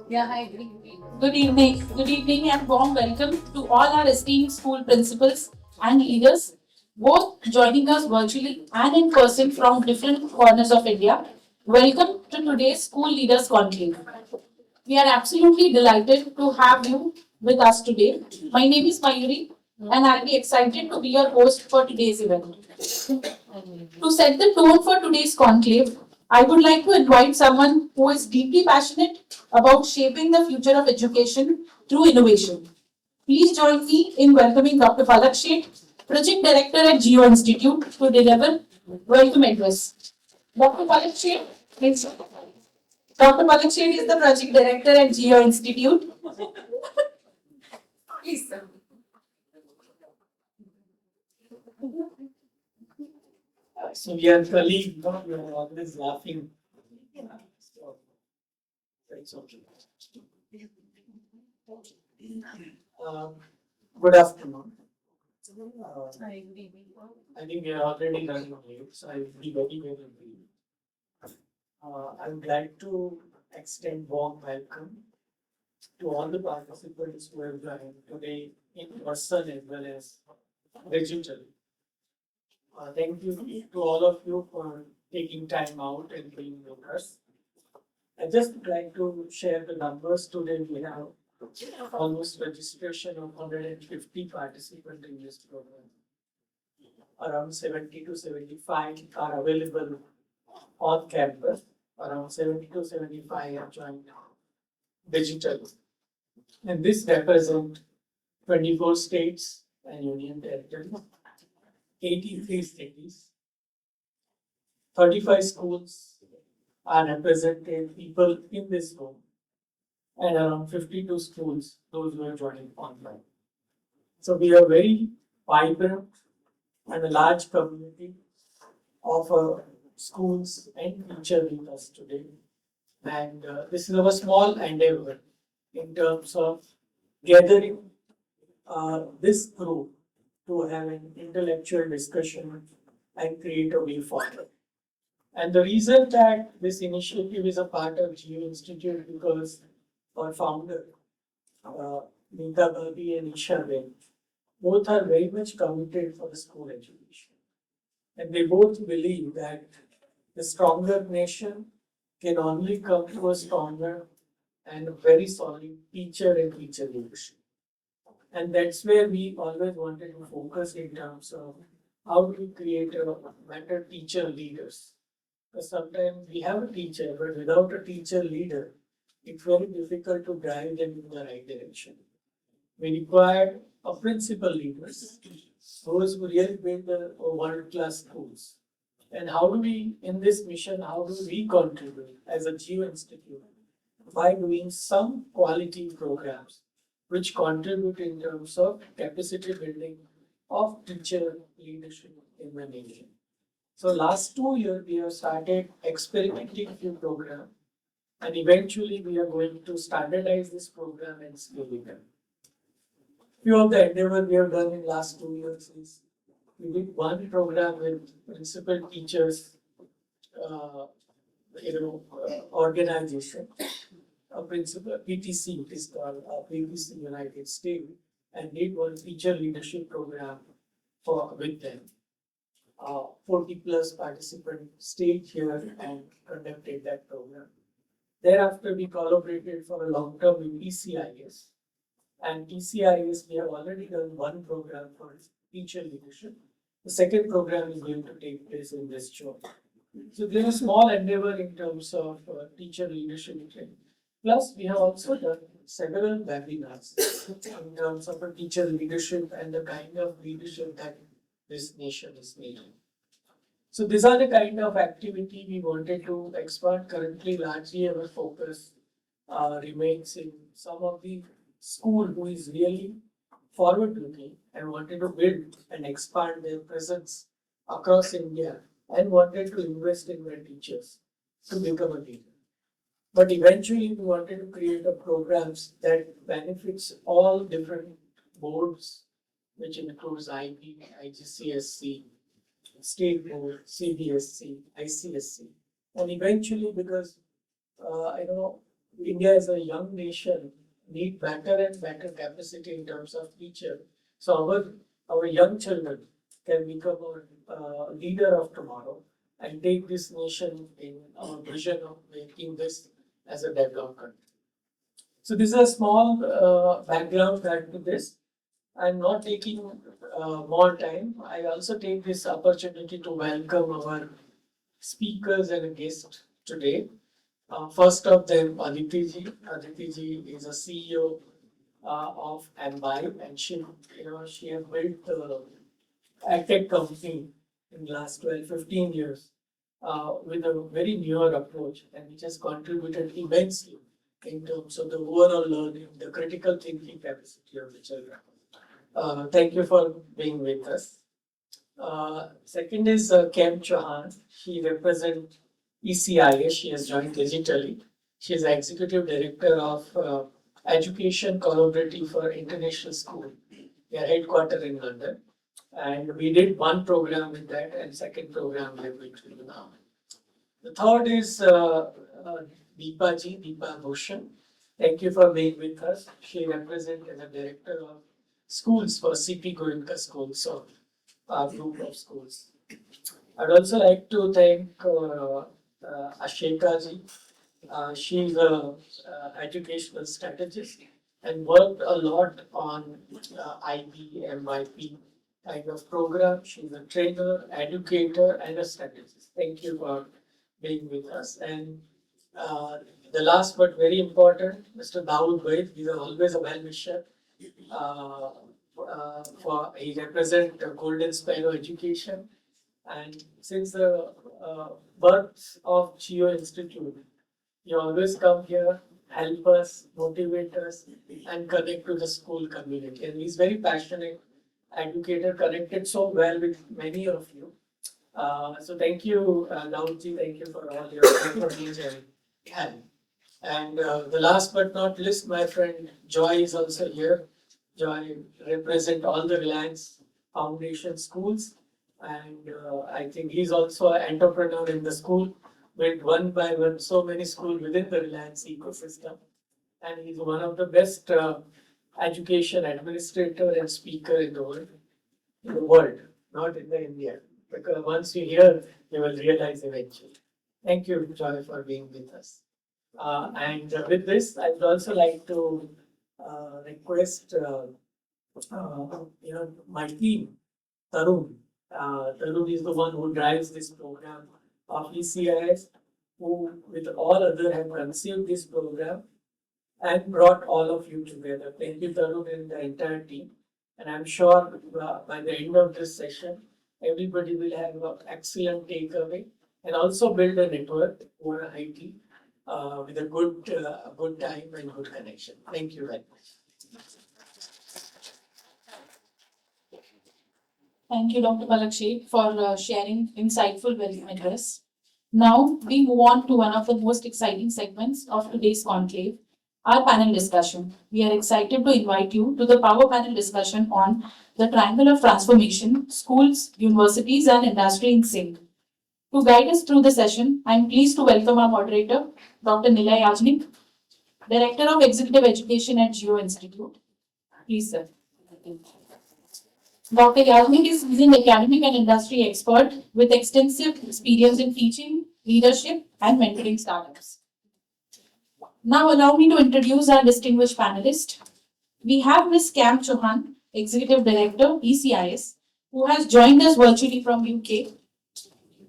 Yeah, hi. Good evening. Good evening. Good evening and warm welcome to all our esteemed school principals and leaders, both joining us virtually and in person from different corners of India. Welcome to today's School Leaders Conclave. We are absolutely delighted to have you with us today. My name is Mayuri and I'll be excited to be your host for today's event. To set the tone for today's conclave, I would like to invite someone who is deeply passionate about shaping the future of education through innovation. Please join me in welcoming Dr. Palak Sheth, Project Director at Jio Institute, to deliver welcome address. Dr. Palak Sheth is Dr. Palak Sheth is the Project Director at Jio Institute. Please, sir. So we are colleagues, we are always laughing. So, it's okay. Good afternoon. I think we are already running late, so I will be very brief. I would like to extend warm welcome to all the participants who have joined today in person as well as digitally. Thank you to all of you for taking time out and being with us. I just would like to share the numbers. Today we have almost registration of 150 participants in this program. Around 70 to 75 are available on campus. Around 70 to 75 have joined digitally. And this represents 24 states and union territories, 83 cities, 35 schools are represented people in this room, and around 52 schools, those who are joining online. So we are very vibrant and a large community of schools and teachers with us today. And this is our small endeavor in terms of gathering this group to have an intellectual discussion and create a way forward. And the reason that this initiative is a part of Jio Institute because our founder, 𝗧𝗵𝗲𝗧𝗵𝗃𝗀𝗃𝗀 and 𝗧𝗵𝗂𝗃𝗀𝗃𝗀, both are very much committed for the school education. And they both believe that the stronger nation can only come to a stronger and very solid teacher and teacher leadership. And that's where we always wanted to focus in terms of how do we create a better teacher leaders. Because sometimes we have a teacher, but without a teacher leader, it's very difficult to drive them in the right direction. We require a principal leaders, those who really build the world-class schools. And how do we, in this mission, how do we contribute as a Jio Institute by doing some quality programs which contribute in terms of capacity building of teacher leadership in the nation. So last 2 years, we have started experimenting few programs, and eventually we are going to standardize this program and scale it up. Few of the endeavor we have done in last 2 years is we did one program with principal teachers, organization. A principal PTC, it is called PTC United States, and did one teacher leadership program with them. 40 plus participants stayed here and conducted that program. Thereafter, we collaborated for a long term with ECIS. And ECIS, we have already done one program for teacher leadership. The second program is going to take place in this June. So there's a small endeavor in terms of teacher leadership training. Plus, we have also done several webinars in terms of a teacher leadership and the kind of leadership that this nation is needing. So these are the kind of activity we wanted to expand. Currently, largely our focus remains in some of the school who is really forward-looking and wanted to build and expand their presence across India and wanted to invest in their teachers to become a leader. But eventually, we wanted to create a programs that benefits all different boards, which includes IB, IGCSE, State Board, CBSE, ICSE, and eventually, because India is a young nation, need better and better capacity in terms of teacher. So our young children can become a leader of tomorrow and take this nation in our vision of making this as a developed country. So this is a small background back to this. I'm not taking more time. I also take this opportunity to welcome our speakers and guests today. First of them, 𝗬𝗃𝗂𝗧𝗍. 𝗬𝗃𝗂𝗧𝗍 is a CEO of Embibe, and she has built the EdTech company in the last 12-15 years with a very newer approach, and which has contributed immensely in terms of the overall learning, the critical thinking capacity of the children. Thank you for being with us. Second is 𝗘𝗵𝗂𝗀𝗃 𝗀𝗃. She represents ECIS. She has joined digitally. She is Executive Director of Education Collaborative for International School. We are headquartered in London. And we did one program with that, and second program we are going to do now. The third is 𝗕𝗵𝗂𝗃𝗵𝗃𝗃. Thank you for being with us. She represents as a Director of Schools for CP Goenka schools, so our group of schools. I'd also like to thank 𝗓𝗂𝗃𝗂𝗃. She's an educational strategist and worked a lot on IP, MYP kind of program. She's a trainer, educator, and a strategist. Thank you for being with us. And the last but very important, Mr. 𝗓𝗵𝗲𝗧𝗵𝗲𝗃. He's always a well-wisher. He represents Golden Sparrow Education, and since the birth of Jio Institute, he always come here, help us, motivate us, and connect to the school community. And he's very passionate educator, connected so well with many of you. So thank you, 𝗓𝗓𝗃. Thank you for all your efforts and help. And the last but not least, my friend Joy is also here. Joy represents all the Reliance Foundation schools, and I think he's also an entrepreneur in the school, built one by one so many schools within the Reliance ecosystem, and he's one of the best education administrator and speaker in the world, not in the India, because once you hear, you will realize eventually. Thank you, Joy, for being with us. And with this, I would also like to request my team, Tarun. Tarun is the one who drives this program of ECIS, who with all others have conceived this program and brought all of you together. Thank you, Tarun, and the entire team. And I'm sure by the end of this session, everybody will have an excellent takeaway and also build a network over IT with a good time and good connection. Thank you very much. Thank you, Dr. 𝗓𝗃𝗂𝗃, for sharing insightful welcome address. Now we move on to one of the most exciting segments of today's conclave, our panel discussion. We are excited to invite you to the power panel discussion on the triangle of transformation, schools, universities, and industry in sync. To guide us through the session, I am pleased to welcome our moderator, Dr. 𝗓𝗂𝗃𝗂𝗃, Director of Executive Education at Jio Institute. Please, sir. Dr. 𝗓𝗂𝗃𝗂𝗃 is an academic and industry expert with extensive experience in teaching, leadership, and mentoring startups. Now allow me to introduce our distinguished panelists. We have Ms. 𝗘𝗵𝗂𝗃𝗂𝗃, Executive Director, ECIS, who has joined us virtually from UK.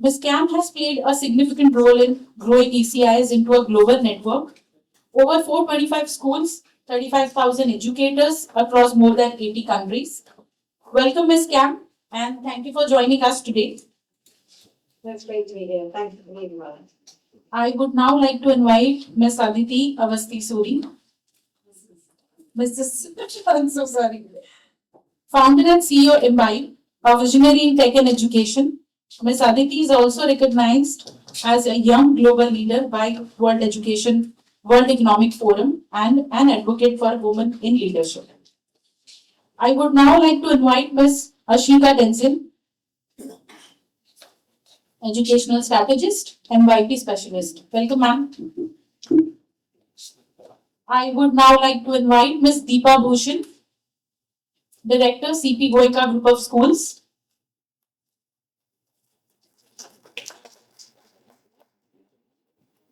Ms. 𝗘𝗵 has played a significant role in growing ECIS into a global network. Over 425 schools, 35,000 educators across more than 80 countries. Welcome, Ms. 𝗘𝗵, and thank you for joining us today. That's great to be here. Thank you for being with us. I would now like to invite Ms. Aditi Awasthi-Suri, I'm so sorry, founder and CEO Embibe, a visionary in tech and education. Ms. Aditi is also recognized as a young global leader by World Economic Forum and an advocate for women in leadership. I would now like to invite Ms. Ashika Denzil, educational strategist, MYP specialist. Welcome, ma'am. I would now like to invite Ms. 𝗕𝗵𝗂𝗃𝗀, Director, CP Goenka Group of Schools.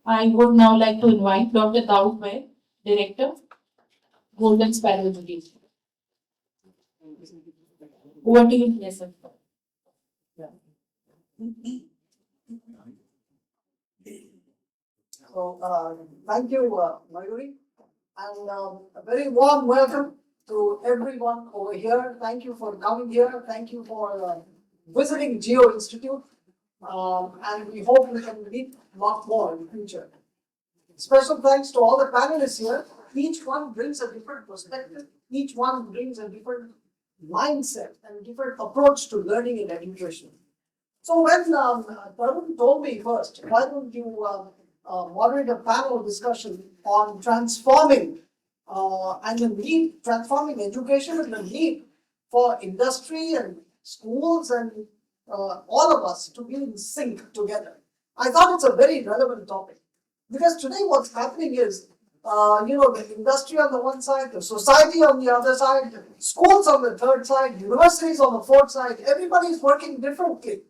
I would now like to invite Dr. 𝗕𝗵𝗂𝗧𝗿, Director, Golden Sparrow Ltd. Over to you, yes, sir. So, thank you, 𝗦𝗰𝗵, and a very warm welcome to everyone over here. Thank you for coming here. Thank you for visiting Jio Institute, and we hope we can meet a lot more in the future. Special thanks to all the panelists here. Each one brings a different perspective. Each one brings a different mindset and different approach to learning and education. So when Tarun told me first, why don't you moderate a panel discussion on transforming and the need, transforming education and the need for industry and schools and all of us to be in sync together. I thought it's a very relevant topic because today what's happening is, the industry on the one side, the society on the other side, schools on the third side, universities on the fourth side, everybody is working differently.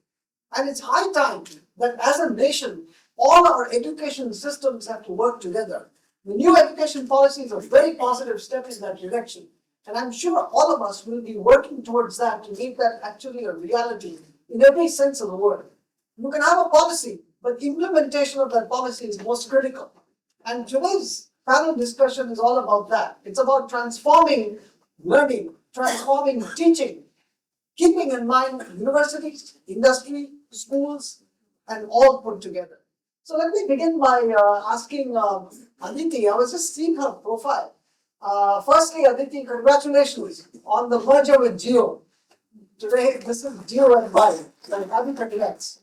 And it's high time that as a nation, all our education systems have to work together. The new education policy is a very positive step in that direction. And I'm sure all of us will be working towards that to make that actually a reality in every sense of the word. You can have a policy, but implementation of that policy is most critical. And today's panel discussion is all about that. It's about transforming learning, transforming teaching, keeping in mind universities, industry, schools, and all put together. So let me begin by asking Aditi. I was just seeing her profile. Firstly, Aditi, congratulations on the merger with Jio. Today, this is Jio and 𝗏. Happy congrats.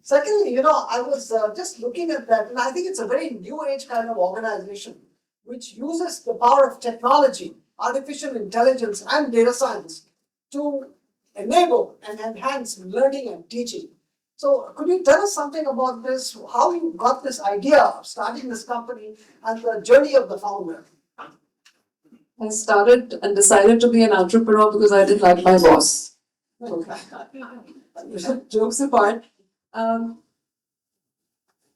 Secondly, I was just looking at that, and I think it's a very new age kind of organization which uses the power of technology, artificial intelligence, and data science to enable and enhance learning and teaching. So could you tell us something about this, how you got this idea of starting this company and the journey of the founder? I started and decided to be an entrepreneur because I didn't like my boss. Jokes apart.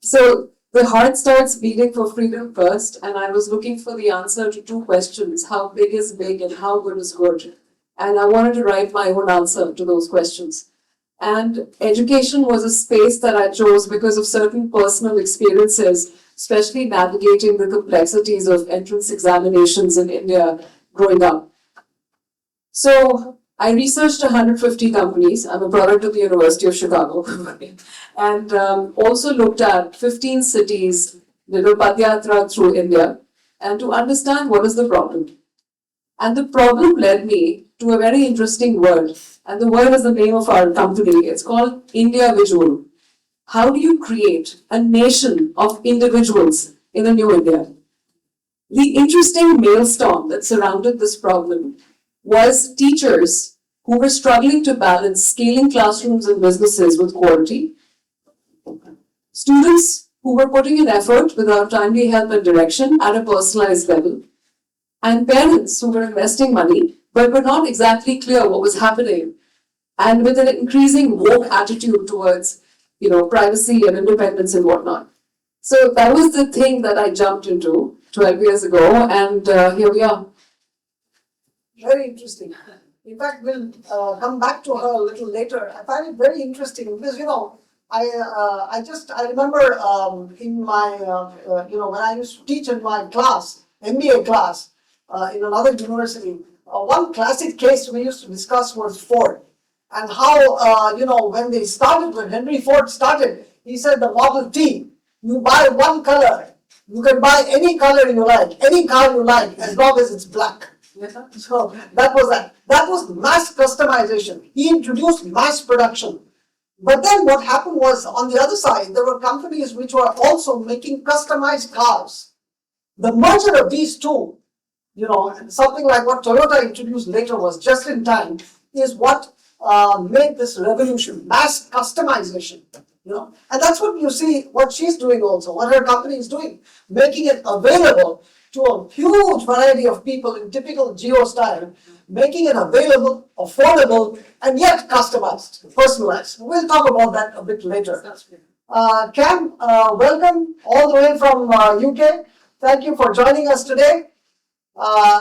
So the heart starts beating for freedom first, and I was looking for the answer to two questions: how big is big and how good is good? And I wanted to write my own answer to those questions. And education was a space that I chose because of certain personal experiences, especially navigating the complexities of entrance examinations in India growing up. So I researched 150 companies. I'm a product of the University of Chicago. And also looked at 15 cities, little padayatra through India, and to understand what is the problem. And the problem led me to a very interesting word. And the word is the name of our company. It's called 𝗓𝗏𝑣𝑔𝗔𝗔. How do you create a nation of individuals in a new India? The interesting maelstrom that surrounded this problem was teachers who were struggling to balance scaling classrooms and businesses with quality, students who were putting in effort without timely help and direction at a personalized level, and parents who were investing money but were not exactly clear what was happening, and with an increasing woke attitude towards, privacy and independence and whatnot. So that was the thing that I jumped into 12 years ago, and here we are. Very interesting. In fact, we'll come back to her a little later. I find it very interesting because, I remember in my, when I used to teach in my class, MBA class, in another university, one classic case we used to discuss was Ford. And how, when Henry Ford started, he said the Model T, you buy one color, you can buy any color you like, any car you like, as long as it's black. So that was that. That was mass customization. He introduced mass production. But then what happened was, on the other side, there were companies which were also making customized cars. The merger of these two, something like what Toyota introduced later was just in time, is what made this revolution, mass customization. you know, and that's what you see, what she's doing also, what her company is doing, making it available to a huge variety of people in typical Jio style, making it available, affordable, and yet customized, personalized. We'll talk about that a bit later. Cam, welcome all the way from UK. Thank you for joining us today.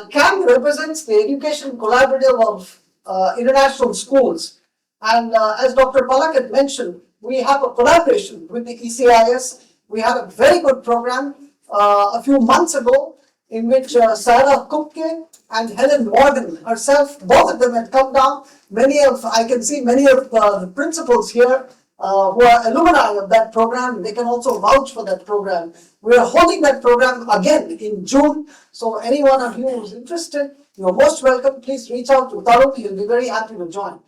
Cam represents the education collaborative of international schools. And as Dr. Palak had mentioned, we have a collaboration with the ECIS. We had a very good program a few months ago in which 𝗧𝗵𝗃𝗀𝗃𝗀 and Helen Morgan herself, both of them had come down. I can see many of the principals here who are alumni of that program. They can also vouch for that program. We are holding that program again in June. So any one of you who is interested, you're most welcome. Please reach out to 𝗕𝗵𝗂𝗧𝗵𝗃. He'll be very happy to join.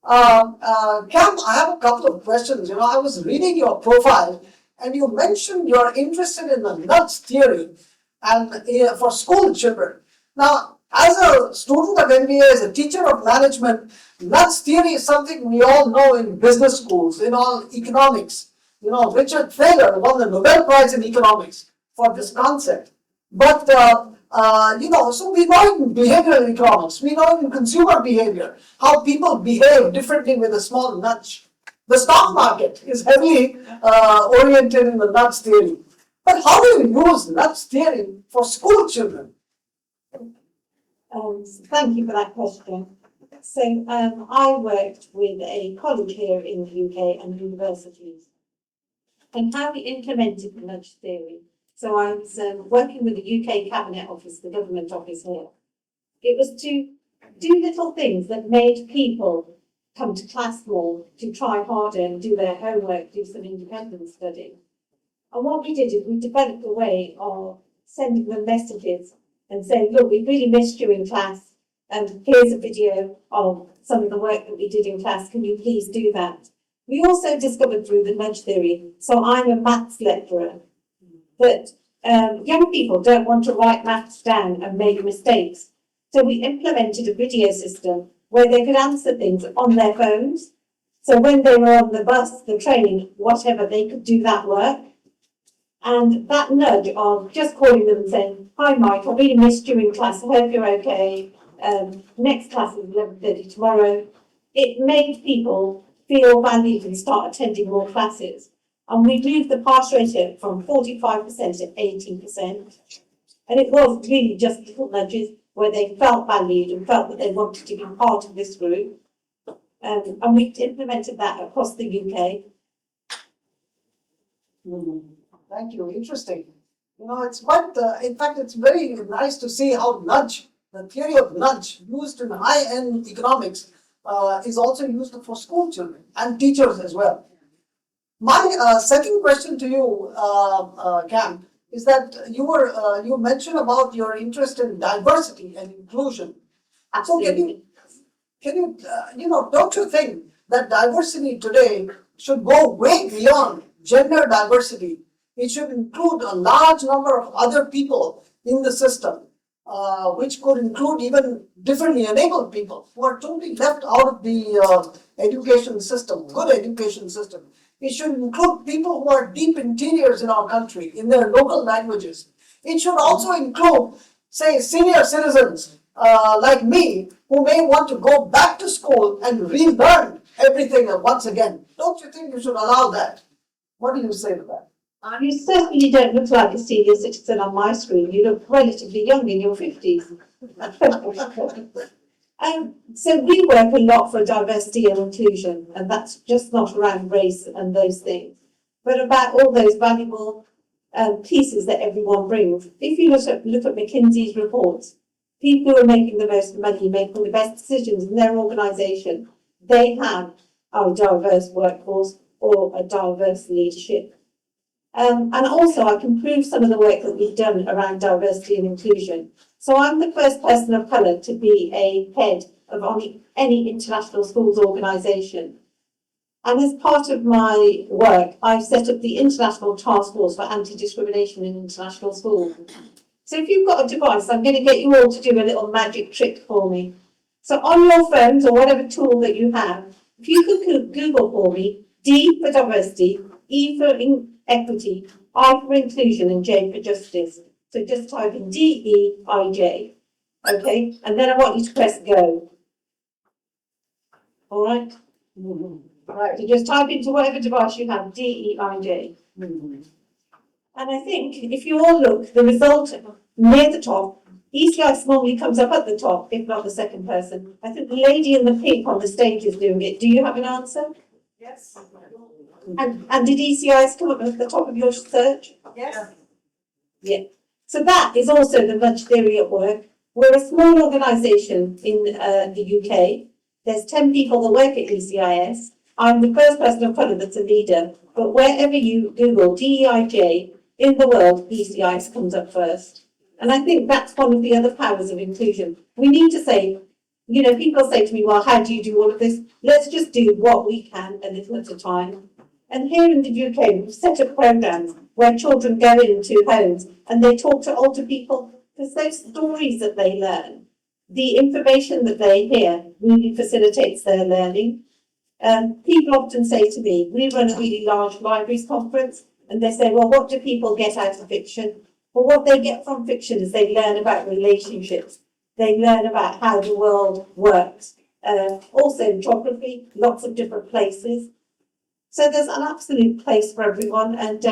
Cam, I have a couple of questions. You know, I was reading your profile and you mentioned you're interested in the 𝗏𝗃 theory and for school children. Now, as a student of MBA, as a teacher of management, 𝗏𝗃 theory is something we all know in business schools, in all economics. You know, Richard Thaler won the Nobel Prize in economics for this concept. But you know, so we know in behavioral economics, we know in consumer behavior, how people behave differently with a small nudge. The stock market is heavily oriented in the 𝗏𝗃 theory. But how do you use 𝗏𝗃 theory for school children? Thank you for that question. So I worked with a college here in the UK and universities, and how we implemented the 𝗏𝗃 theory. So I was working with the UK Cabinet Office, the government office here. It was to do little things that made people come to class more, to try harder and do their homework, do some independent study. And what we did is we developed a way of sending them messages and saying, look, we really missed you in class, and here's a video of some of the work that we did in class, can you please do that? We also discovered through the 𝗏𝗃 theory, so I'm a maths lecturer, that young people don't want to write maths down and make mistakes. So we implemented a video system where they could answer things on their phones. So when they were on the bus, the train, whatever, they could do that work. And that nudge of just calling them and saying, hi Mike, I really missed you in class, I hope you're okay. Next class is 11:30 tomorrow. It made people feel valued and start attending more classes. And we moved the pass ratio from 45% to 18%. And it was really just little nudges where they felt valued and felt that they wanted to be part of this group. And we implemented that across the UK. Thank you. Interesting. You know, it's quite, in fact, it's very nice to see how nudge, the theory of nudge used in high-end economics is also used for school children and teachers as well. My second question to you, Cam, is that you mentioned about your interest in diversity and inclusion. Absolutely. So you know, don't you think that diversity today should go way beyond gender diversity? It should include a large number of other people in the system, which could include even differently enabled people who are totally left out of the education system, good education system. It should include people who are deep interiors in our country, in their local languages. It should also include, say, senior citizens like me, who may want to go back to school and relearn everything once again. Don't you think you should allow that? What do you say to that? You certainly don't look like a senior citizen on my screen. You look relatively young, in your 50s. So we work a lot for diversity and inclusion, and that's just not around race and those things, but about all those valuable pieces that everyone brings. If you look at McKinsey's reports, people who are making the most money, making the best decisions in their organisation, they have a diverse workforce or a diverse leadership. And also I can prove some of the work that we've done around diversity and inclusion. So I'm the first person of colour to be a head of any international schools organisation. And as part of my work, I've set up the International Task Force for Anti-Discrimination in International Schools. So if you've got a device, I'm going to get you all to do a little magic trick for me. So on your phones or whatever tool that you have, if you could Google for me, D for diversity, E for equity, I for inclusion, and J for justice. So just type in DEIJ, okay? And then I want you to press go. All right? Right. So just type into whatever device you have, DEIJ. And I think if you all look, the result near the top, ECIS normally comes up at the top, if not the second person. I think the lady in the pink on the stage is doing it. Do you have an answer? Yes. And did ECIS come up at the top of your search? Yes. Yeah. So that is also the Mudge theory at work. We're a small organisation in the UK. There's 10 people that work at ECIS. I'm the first person of colour that's a leader. But wherever you Google DEIJ in the world, ECIS comes up first. And I think that's one of the other powers of inclusion. We need to say, you know, people say to me, well, how do you do all of this? Let's just do what we can a little at a time. And here in the UK, we've set up programs where children go into homes and they talk to older people, because those stories that they learn, the information that they hear really facilitates their learning. People often say to me, we run a really large libraries conference, and they say, well, what do people get out of fiction? Well, what they get from fiction is they learn about relationships. They learn about how the world works. Also geography, lots of different places. So there's an absolute place for everyone. And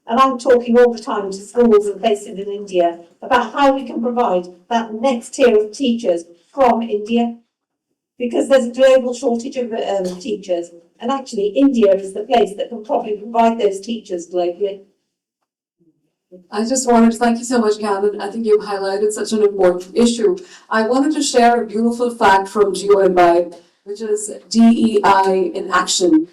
I'm talking all the time to schools and places in India about how we can provide that next tier of teachers from India. Because there's a global shortage of teachers. And actually, India is the place that can probably provide those teachers globally. I just wanted to thank you so much, Canon. I think you've highlighted such an important issue. I wanted to share a beautiful fact from Jio Imbibe, which is DEI in action.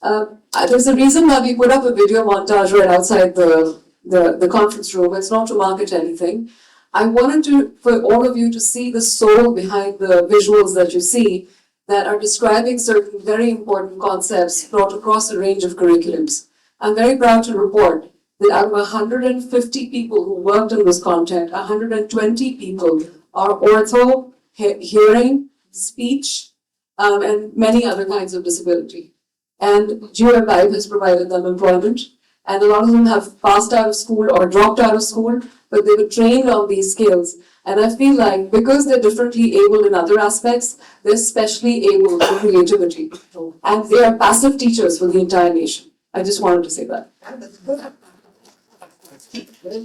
There's a reason why we put up a video montage right outside the conference room. It's not to market anything. I wanted for all of you to see the soul behind the visuals that you see that are describing certain very important concepts brought across a range of curriculums. I'm very proud to report that out of 150 people who worked on this content, 120 people are ortho, hearing, speech, and many other kinds of disability. And Jio Imbibe has provided them employment, and a lot of them have passed out of school or dropped out of school, but they were trained on these skills. And I feel like because they're differently able in other aspects, they're specially able for creativity. And they are passive teachers for the entire nation. I just wanted to say that.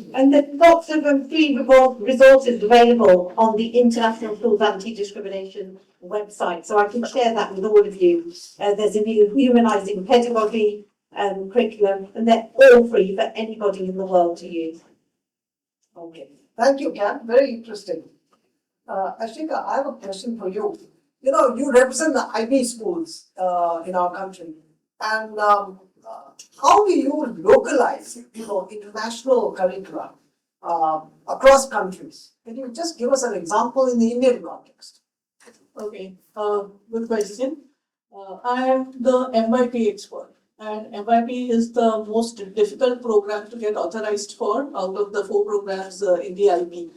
And there's lots of free resources available on the International Schools Anti-Discrimination website, so I can share that with all of you. There's a new 𝗓𝗵𝗫 pedagogy curriculum, and they're all free for anybody in the world to use. Okay. Thank you, Cam. Very interesting. Ashika, I have a question for you. You know, you represent the IB schools in our country, and how do you localize, you know, international curricula across countries? Can you just give us an example in the Indian context? Okay, good question. I am the 𝗏𝗏𝗃 expert, and 𝗏𝗏𝗃 is the most difficult program to get authorized for out of the 4 programs in the IB.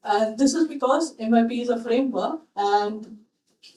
And this is because 𝗏𝗏𝗃 is a framework, and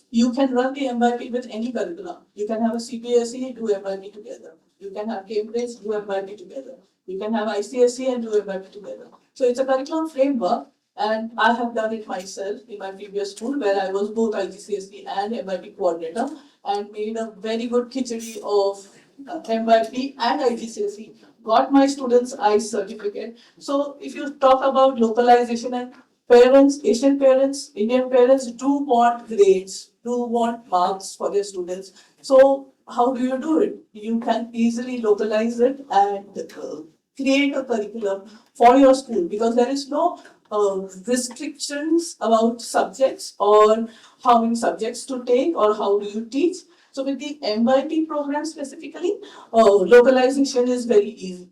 you can run the 𝗏𝗏𝗃 with any curriculum. You can have a CBSE, do 𝗏𝗏𝗃 together. You can have Cambridge, do 𝗏𝗏𝗃 together. You can have ICSE and do 𝗏𝗏𝗃 together. So it's a curriculum framework, and I have done it myself in my previous school where I was both IGCSE and 𝗏𝗏𝗃 coordinator and made a very good khichdi of 𝗏𝗏𝗃 and IGCSE. Got my students' ICE certificate. So if you talk about localization, and parents, Asian parents, Indian parents do want grades, do want marks for their students. So how do you do it? You can easily localize it and create a curriculum for your school, because there is no restrictions about subjects or how many subjects to take or how do you teach. So with the 𝗏𝗏𝗃 program specifically, localization is very easy.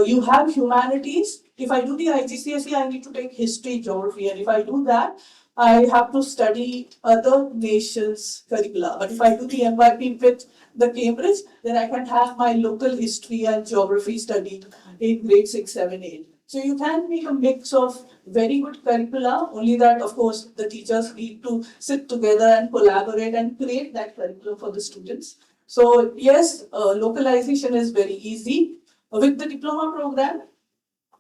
You have humanities. If I do the IGCSE, I need to take history, geography, and if I do that, I have to study other nations' curricula. But if I do the 𝗏𝗏𝗃 with the Cambridge, then I can have my local history and geography studied in grade 6, 7, 8. So you can make a mix of very good curricula, only that, of course, the teachers need to sit together and collaborate and create that curriculum for the students. So yes, localization is very easy with the diploma program,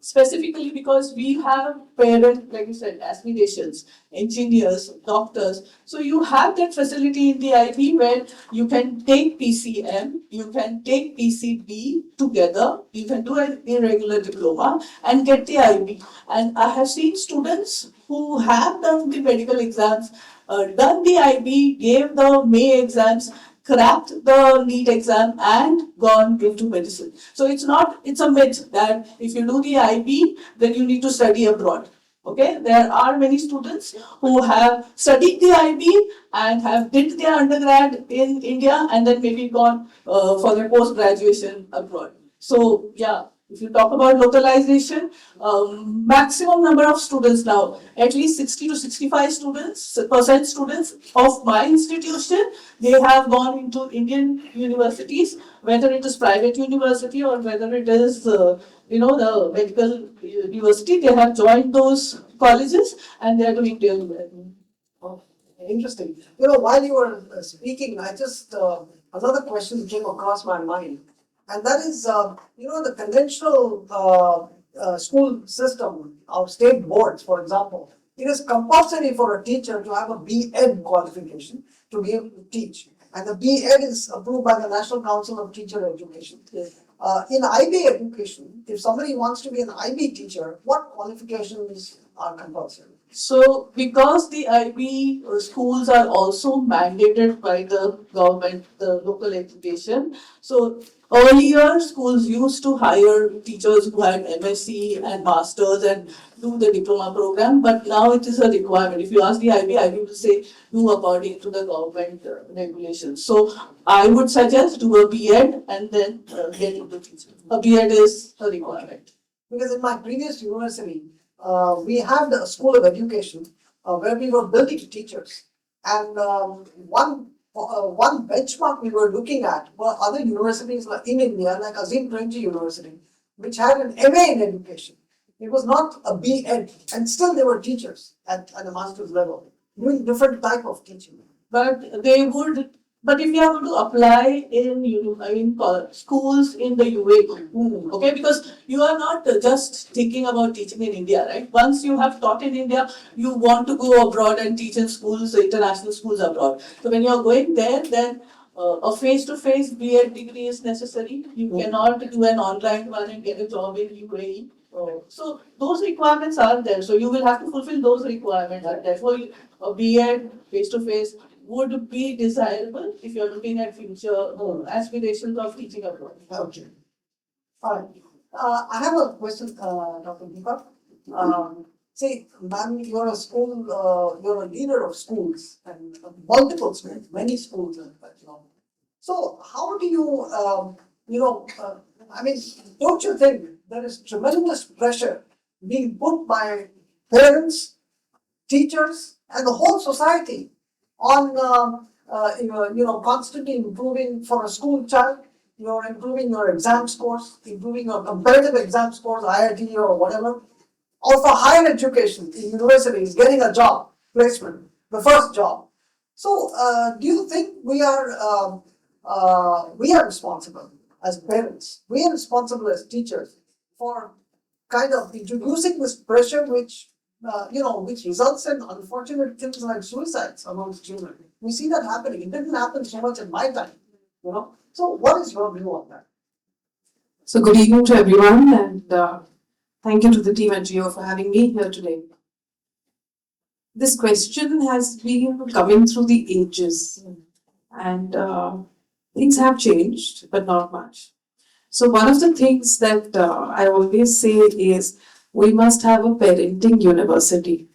specifically because we have parent, like you said, aspirations, engineers, doctors. So you have that facility in the IB where you can take PCM, you can take PCB together, you can do an irregular diploma and get the IB. And I have seen students who have done the medical exams, done the IB, gave the May exams, cracked the NEET exam and gone into medicine. So it's a myth that if you do the IB, then you need to study abroad. Okay, there are many students who have studied the IB and have did their undergrad in India and then maybe gone for their post-graduation abroad. So yeah, if you talk about localization, maximum number of students now, at least 60 to 65 students of my institution, they have gone into Indian universities, whether it is private university or whether it is, the medical university, they have joined those colleges and they are doing really well. Oh, interesting. While you were speaking, I just, another question came across my mind. And that is, the conventional school system, our state boards, for example, it is compulsory for a teacher to have a B.Ed qualification to be able to teach. And the B.Ed is approved by the National Council of Teacher Education. In IB education, if somebody wants to be an IB teacher, what qualifications are compulsory? So, because the IB schools are also mandated by the government, the local education, so earlier schools used to hire teachers who had MSc and masters and do the diploma program, but now it is a requirement. If you ask the IB will say do according to the government regulations. So I would suggest do a B.Ed and then get into teaching. A B.Ed is a requirement. Because in my previous university, we had a school of education where we were building teachers. And one benchmark we were looking at were other universities in India, like 𝗓𝗵𝗃𝗃𝗃 University, which had an MA in education. It was not a B.Ed, and still they were teachers at a master's level, doing different type of teaching. But if you have to apply in schools in the UAE, okay, because you are not just thinking about teaching in India, right? Once you have taught in India, you want to go abroad and teach in schools, international schools abroad. So when you are going there, then a face-to-face B.Ed degree is necessary. You cannot do an online one and get a job in UAE. So those requirements are there. So you will have to fulfill those requirements. And therefore, a B.Ed face-to-face would be desirable if you are looking at future aspirations of teaching abroad. Okay. All right. I have a question, Dr. Deepa. Say, ma'am, you're a leader of schools and multiple schools, many schools. So how do you, don't you think there is tremendous pressure being put by parents, teachers, and the whole society on constantly improving for a school child? You're improving your exam scores, improving your competitive exam scores, IIT or whatever, or for higher education in universities, getting a job, placement, the first job. So, do you think we are responsible as parents, we are responsible as teachers for kind of introducing this pressure which results in unfortunate things like suicides amongst children? We see that happening. It didn't happen so much in my time, So what is your view on that? So good evening to everyone, and thank you to the team at Jio for having me here today. This question has been coming through the ages, and things have changed, but not much. So one of the things that I always say is we must have a parenting university,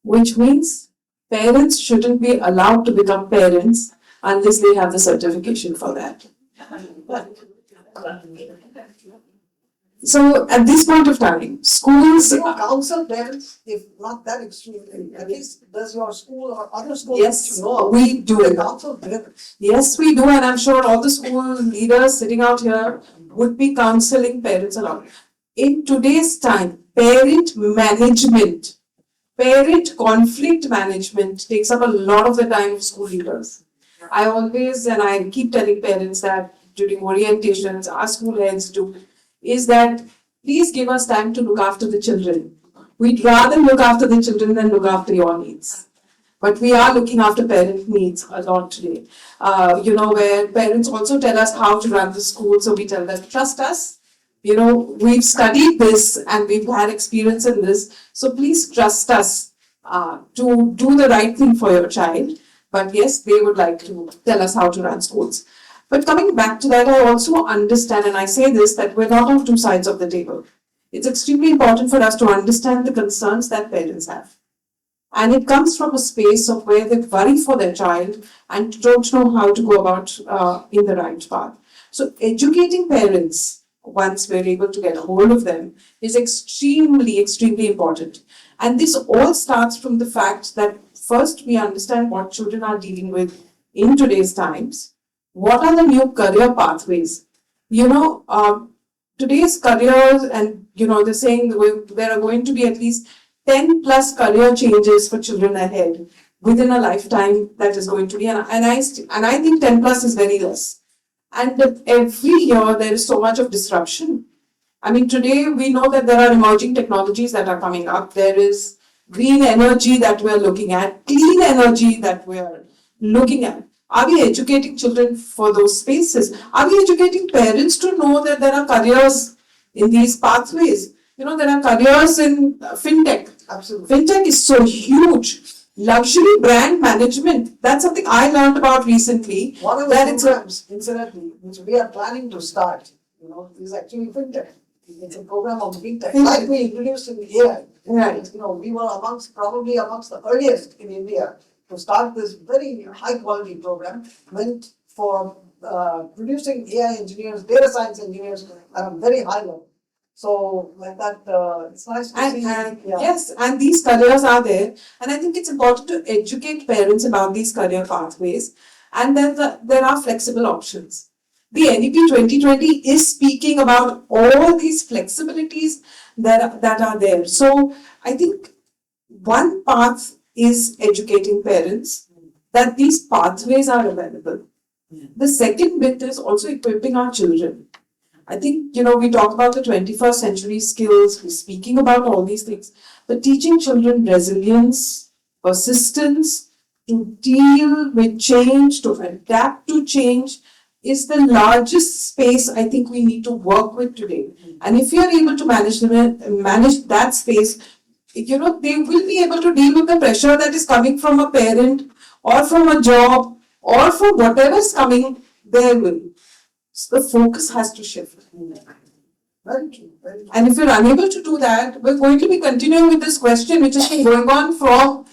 which means parents shouldn't be allowed to become parents unless they have the certification for that. So at this point of time, schools... Do you counsel parents, if not that extreme, at least does your school or other schools? Yes, we do. Counsel parents? Yes, we do, and I'm sure all the school leaders sitting out here would be counseling parents a lot. In today's time, parent conflict management takes up a lot of the time of school leaders. I always, and I keep telling parents that during orientations, our school heads do, is that please give us time to look after the children. We'd rather look after the children than look after your needs. But we are looking after parent needs a lot today. Where parents also tell us how to run the school, so we tell them, trust us. We've studied this and we've had experience in this, so please trust us to do the right thing for your child. But yes, they would like to tell us how to run schools. But coming back to that, I also understand, and I say this, that we're not on two sides of the table. It's extremely important for us to understand the concerns that parents have. And it comes from a space of where they worry for their child and don't know how to go about in the right path. So educating parents, once we're able to get a hold of them, is extremely, extremely important. And this all starts from the fact that first we understand what children are dealing with in today's times. What are the new career pathways? Today's careers, and they're saying there are going to be at least 10 plus career changes for children ahead within a lifetime that is going to be, and I think 10 plus is very less. And every year there is so much of disruption. I mean, today we know that there are emerging technologies that are coming up. There is green energy that we're looking at, clean energy that we're looking at. Are we educating children for those spaces? Are we educating parents to know that there are careers in these pathways? There are careers in fintech. Absolutely. Fintech is so huge. Luxury brand management, that's something I learned about recently. One of the programs, incidentally, which we are planning to start, is actually fintech. It's a program of fintech, like we introduced in AI. Right. We were probably amongst the earliest in India to start this very high quality program meant for producing AI engineers, data science engineers at a very high level. So like that, it's nice to see. Yes, and these careers are there, and I think it's important to educate parents about these career pathways. And then there are flexible options. The NEP 2020 is speaking about all these flexibilities that are there. So I think one path is educating parents that these pathways are available. The second bit is also equipping our children. I think, we talk about the 21st century skills, we're speaking about all these things, but teaching children resilience, persistence, to deal with change, to adapt to change, is the largest space I think we need to work with today. And if we are able to manage that space, they will be able to deal with the pressure that is coming from a parent or from a job or from whatever is coming their way. So the focus has to shift. Very true, very true. And if we're unable to do that, we're going to be continuing with this question, which has been going on from,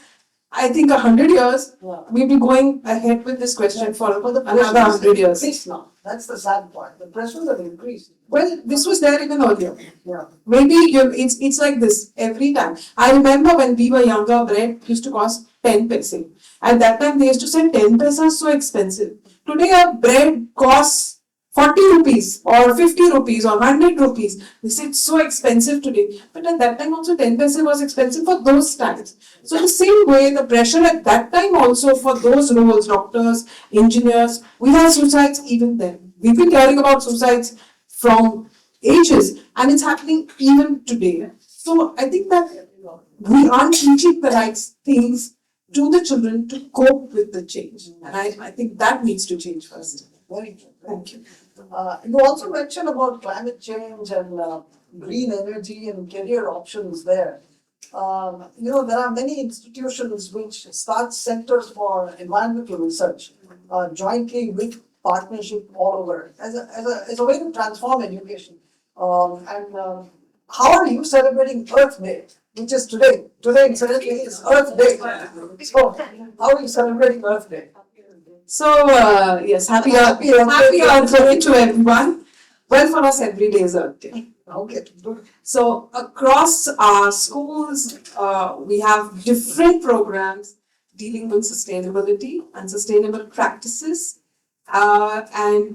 I think, 100 years. Yeah. We'll be going ahead with this question for But the another 100 years. increased now. That's the sad part. The pressures have increased. Well, this was there even earlier. Yeah. Maybe it's like this every time. I remember when we were younger, bread used to cost 10 paise. At that time, they used to say 10 paise is so expensive. Today, a bread costs 40 rupees or 50 rupees or 100 rupees. They say it's so expensive today. But at that time also 10 paise was expensive for those times. So the same way, the pressure at that time also for those roles, doctors, engineers, we had suicides even then. We've been hearing about suicides from ages, and it's happening even today. So I think that we aren't teaching the right things to the children to cope with the change. And I think that needs to change first. Very true. Thank you. You also mentioned about climate change and green energy and career options there. There are many institutions which start centers for environmental research jointly with partnership all over as a way to transform education. How are you celebrating Earth Day, which is today? Today, incidentally, is Earth Day. So, how are you celebrating Earth Day? So, yes, happy Earth Day to everyone. Well, for us, every day is Earth Day. Okay, good. So, across our schools, we have different programs dealing with sustainability and sustainable practices. Even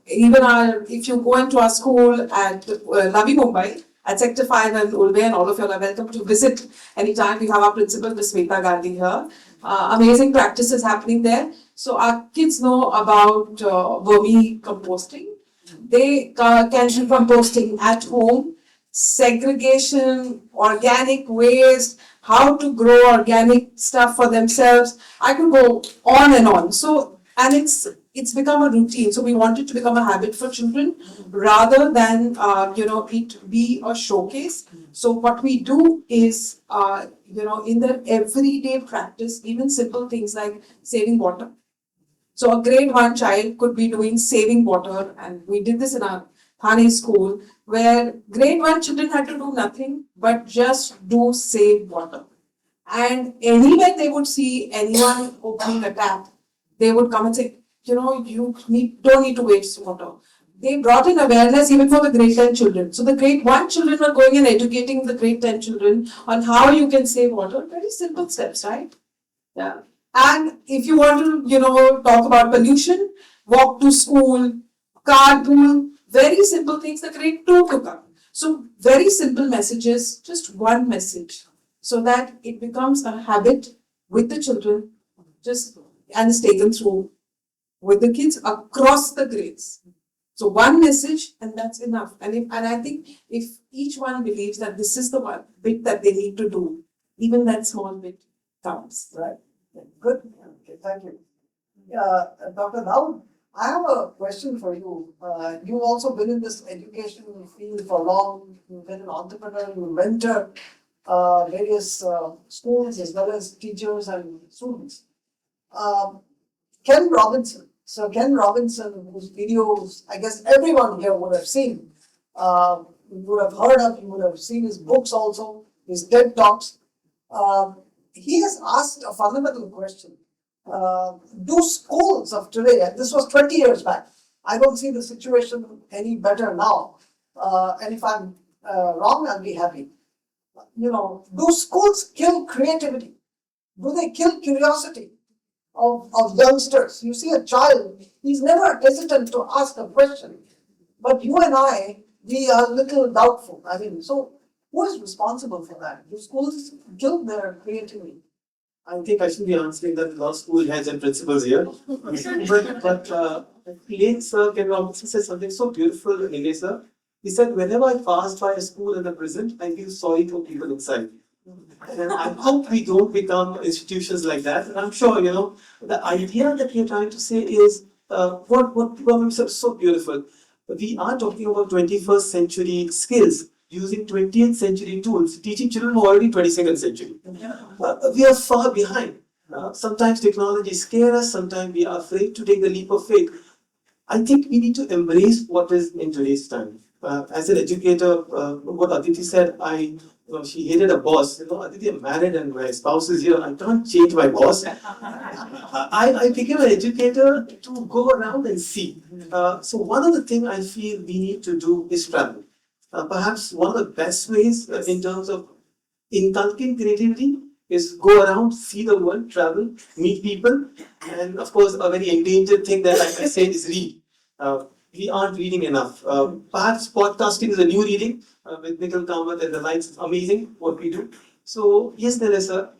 if you go into our school at 𝗨𝗶𝗃𝗃 at Sector 5 and 𝗓𝗏, and all of you are welcome to visit anytime. We have our principal, 𝗓𝗵𝗵 𝗧𝗿𝗶𝗃𝗃, amazing practices happening there. So our kids know about vermicomposting. They can do composting at home, segregation, organic waste, how to grow organic stuff for themselves. I could go on and on. So, and it's become a routine. So we want it to become a habit for children rather than it be a showcase. So what we do is in their everyday practice, even simple things like saving water. So a grade 1 child could be doing saving water, and we did this in our Thane school, where grade 1 children had to do nothing but just do save water. And anywhere they would see anyone opening a tap, they would come and say, you don't need to waste water. They brought in awareness even for the grade 10 children. So the grade 1 children were going and educating the grade 10 children on how you can save water. Very simple steps, right? Yeah. And if you want to, talk about pollution, walk to school, carpool, very simple things the grade 2 took up. So very simple messages, just one message, so that it becomes a habit with the children, and is taken through with the kids across the grades. So one message, and that's enough. And I think if each one believes that this is the one bit that they need to do, even that small bit counts. Right. Good. Okay, thank you. Dr. Rawal, I have a question for you. You've also been in this education field for long. You've been an entrepreneur. You mentor various schools as well as teachers and students. Ken Robinson. So Ken Robinson, whose videos I guess everyone here would have seen, you would have heard of, you would have seen his books also, his TED Talks. He has asked a fundamental question. Do schools of today, and this was 20 years back, I don't see the situation any better now. And if I'm wrong, I'll be happy. Do schools kill creativity? Do they kill curiosity of youngsters? You see a child, he's never hesitant to ask a question. But you and I, we are a little doubtful. So who is responsible for that? Do schools kill their creativity? I think I should be answering that law school heads and principals here. but late sir, Ken Robinson said something so beautiful, Nile sir. He said, whenever I pass by a school in the prison, I feel sorry for people inside. And I hope we don't become institutions like that. And I'm sure, the idea that we're trying to say is what Goenka said so beautiful. We are talking about 21st century skills using 20th century tools, teaching children who are already 22nd century. We are far behind. Sometimes technology scares us, sometimes we are afraid to take the leap of faith. I think we need to embrace what is in today's time. As an educator, what Aditi said, she hated a boss. Aditi, I'm married and my spouse is here. I can't change my boss. I became an educator to go around and see. So one of the things I feel we need to do is travel. Perhaps one of the best ways in terms of inculcating creativity is go around, see the world, travel, meet people, and of course a very endangered thing that like I said is read. We aren't reading enough. Perhaps podcasting is a new reading with 𝗏𝗏𝗃𝗃 and the likes. It's amazing what we do. So yes, there is a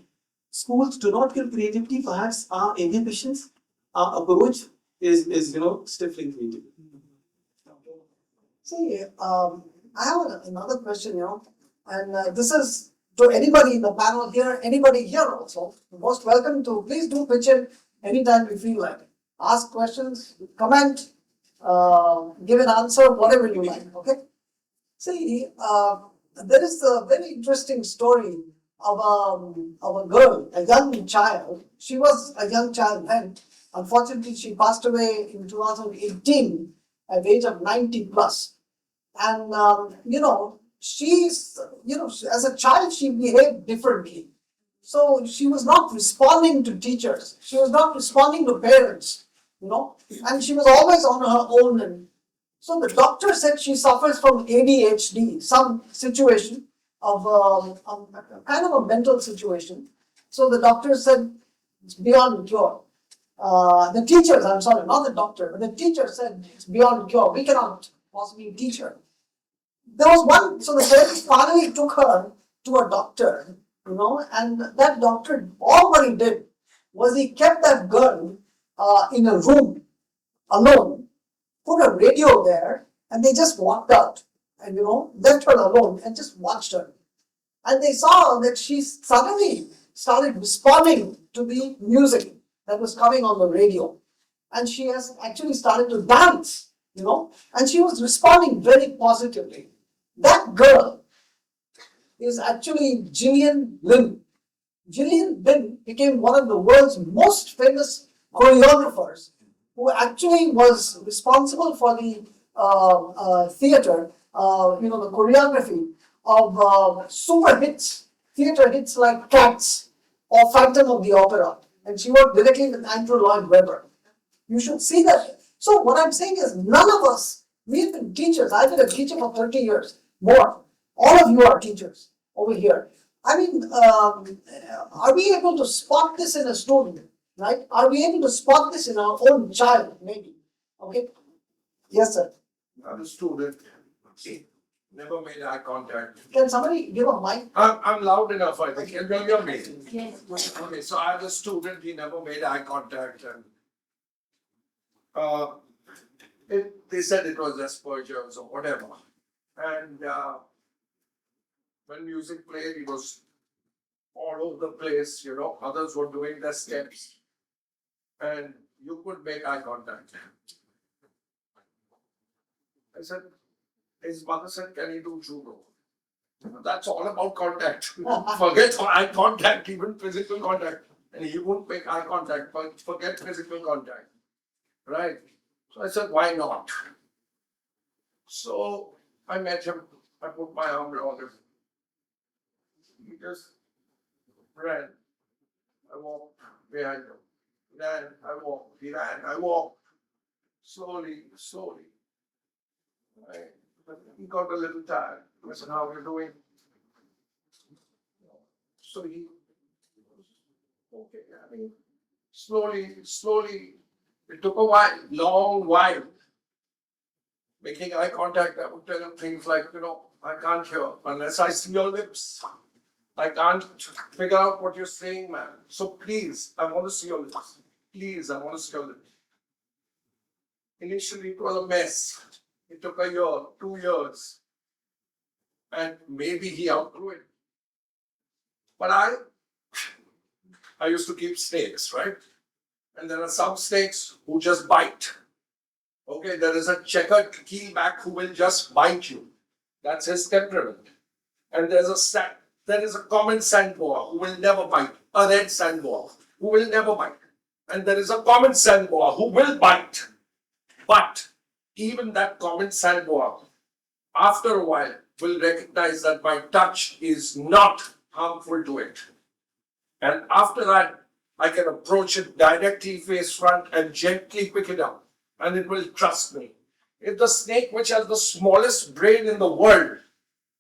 schools do not kill creativity. Perhaps our inhibitions, our approach is stifling creativity. See, I have another question, and this is to anybody in the panel here, anybody here also. You're most welcome to please do pitch in anytime you feel like it. Ask questions, comment, give an answer, whatever you like, okay? See, there is a very interesting story of a girl, a young child. She was a young child then. Unfortunately, she passed away in 2018 at the age of 90 plus. And, as a child, she behaved differently. So she was not responding to teachers. She was not responding to parents, and she was always on her own. And so the doctor said she suffers from ADHD, some situation of kind of a mental situation. So the doctor said it's beyond cure. The teachers, I'm sorry, not the doctor, but the teacher said it's beyond cure. We cannot possibly teach her. There was one, so the parents finally took her to a doctor, and that doctor, all what he did was he kept that girl in a room alone, put a radio there, and they just walked out and, left her alone and just watched her. And they saw that she suddenly started responding to the music that was coming on the radio. And she has actually started to dance, and she was responding very positively. That girl is actually Gillian Lynn. Gillian Lynn became one of the world's most famous choreographers, who actually was responsible for the theater, the choreography of super hits, theater hits like Cats or Phantom of the Opera. And she worked directly with Andrew Lloyd Webber. You should see that. So what I'm saying is, none of us, we've been teachers. I've been a teacher for 30 years, more. All of you are teachers over here. I mean, are we able to spot this in a student, right? Are we able to spot this in our own child, maybe? Okay? Yes, sir. I'm a student. Never made eye contact. Can somebody give a mic? I'm loud enough, I think. Can you hear me? Yes. Okay, so I was a student, he never made eye contact, and they said it was 𝗧𝗵𝗃𝗀𝗃𝗃 or whatever. And when music played, he was all over the place, others were doing their steps, and you could make eye contact. I said, his mother said, can he do judo? That's all about contact. Forget eye contact, even physical contact. And he won't make eye contact, but forget physical contact. Right? So I said, why not? So I met him, I put my arm around him. He just ran. I walked behind him. Ran, I walked. He ran, I walked. Slowly. He got a little tired. I said, how are you doing? So he was okay. I mean, slowly. It took a while, long while. Making eye contact, I would tell him things like, I can't hear unless I see your lips. I can't figure out what you're saying, man. So please, I want to see your lips. Please, I want to see your lips. Initially, it was a mess. It took a year, 2 years. And maybe he outgrew it. But I used to keep snakes, right? And there are some snakes who just bite. Okay, there is a checkered keelback who will just bite you. That's his temperament. And there is a common sand boa who will never bite. A red sand boa who will never bite. And there is a common sand boa who will bite. But even that common sand boa, after a while, will recognize that my touch is not harmful to it. And after that, I can approach it directly face front and gently pick it up, and it will trust me. If the snake, which has the smallest brain in the world,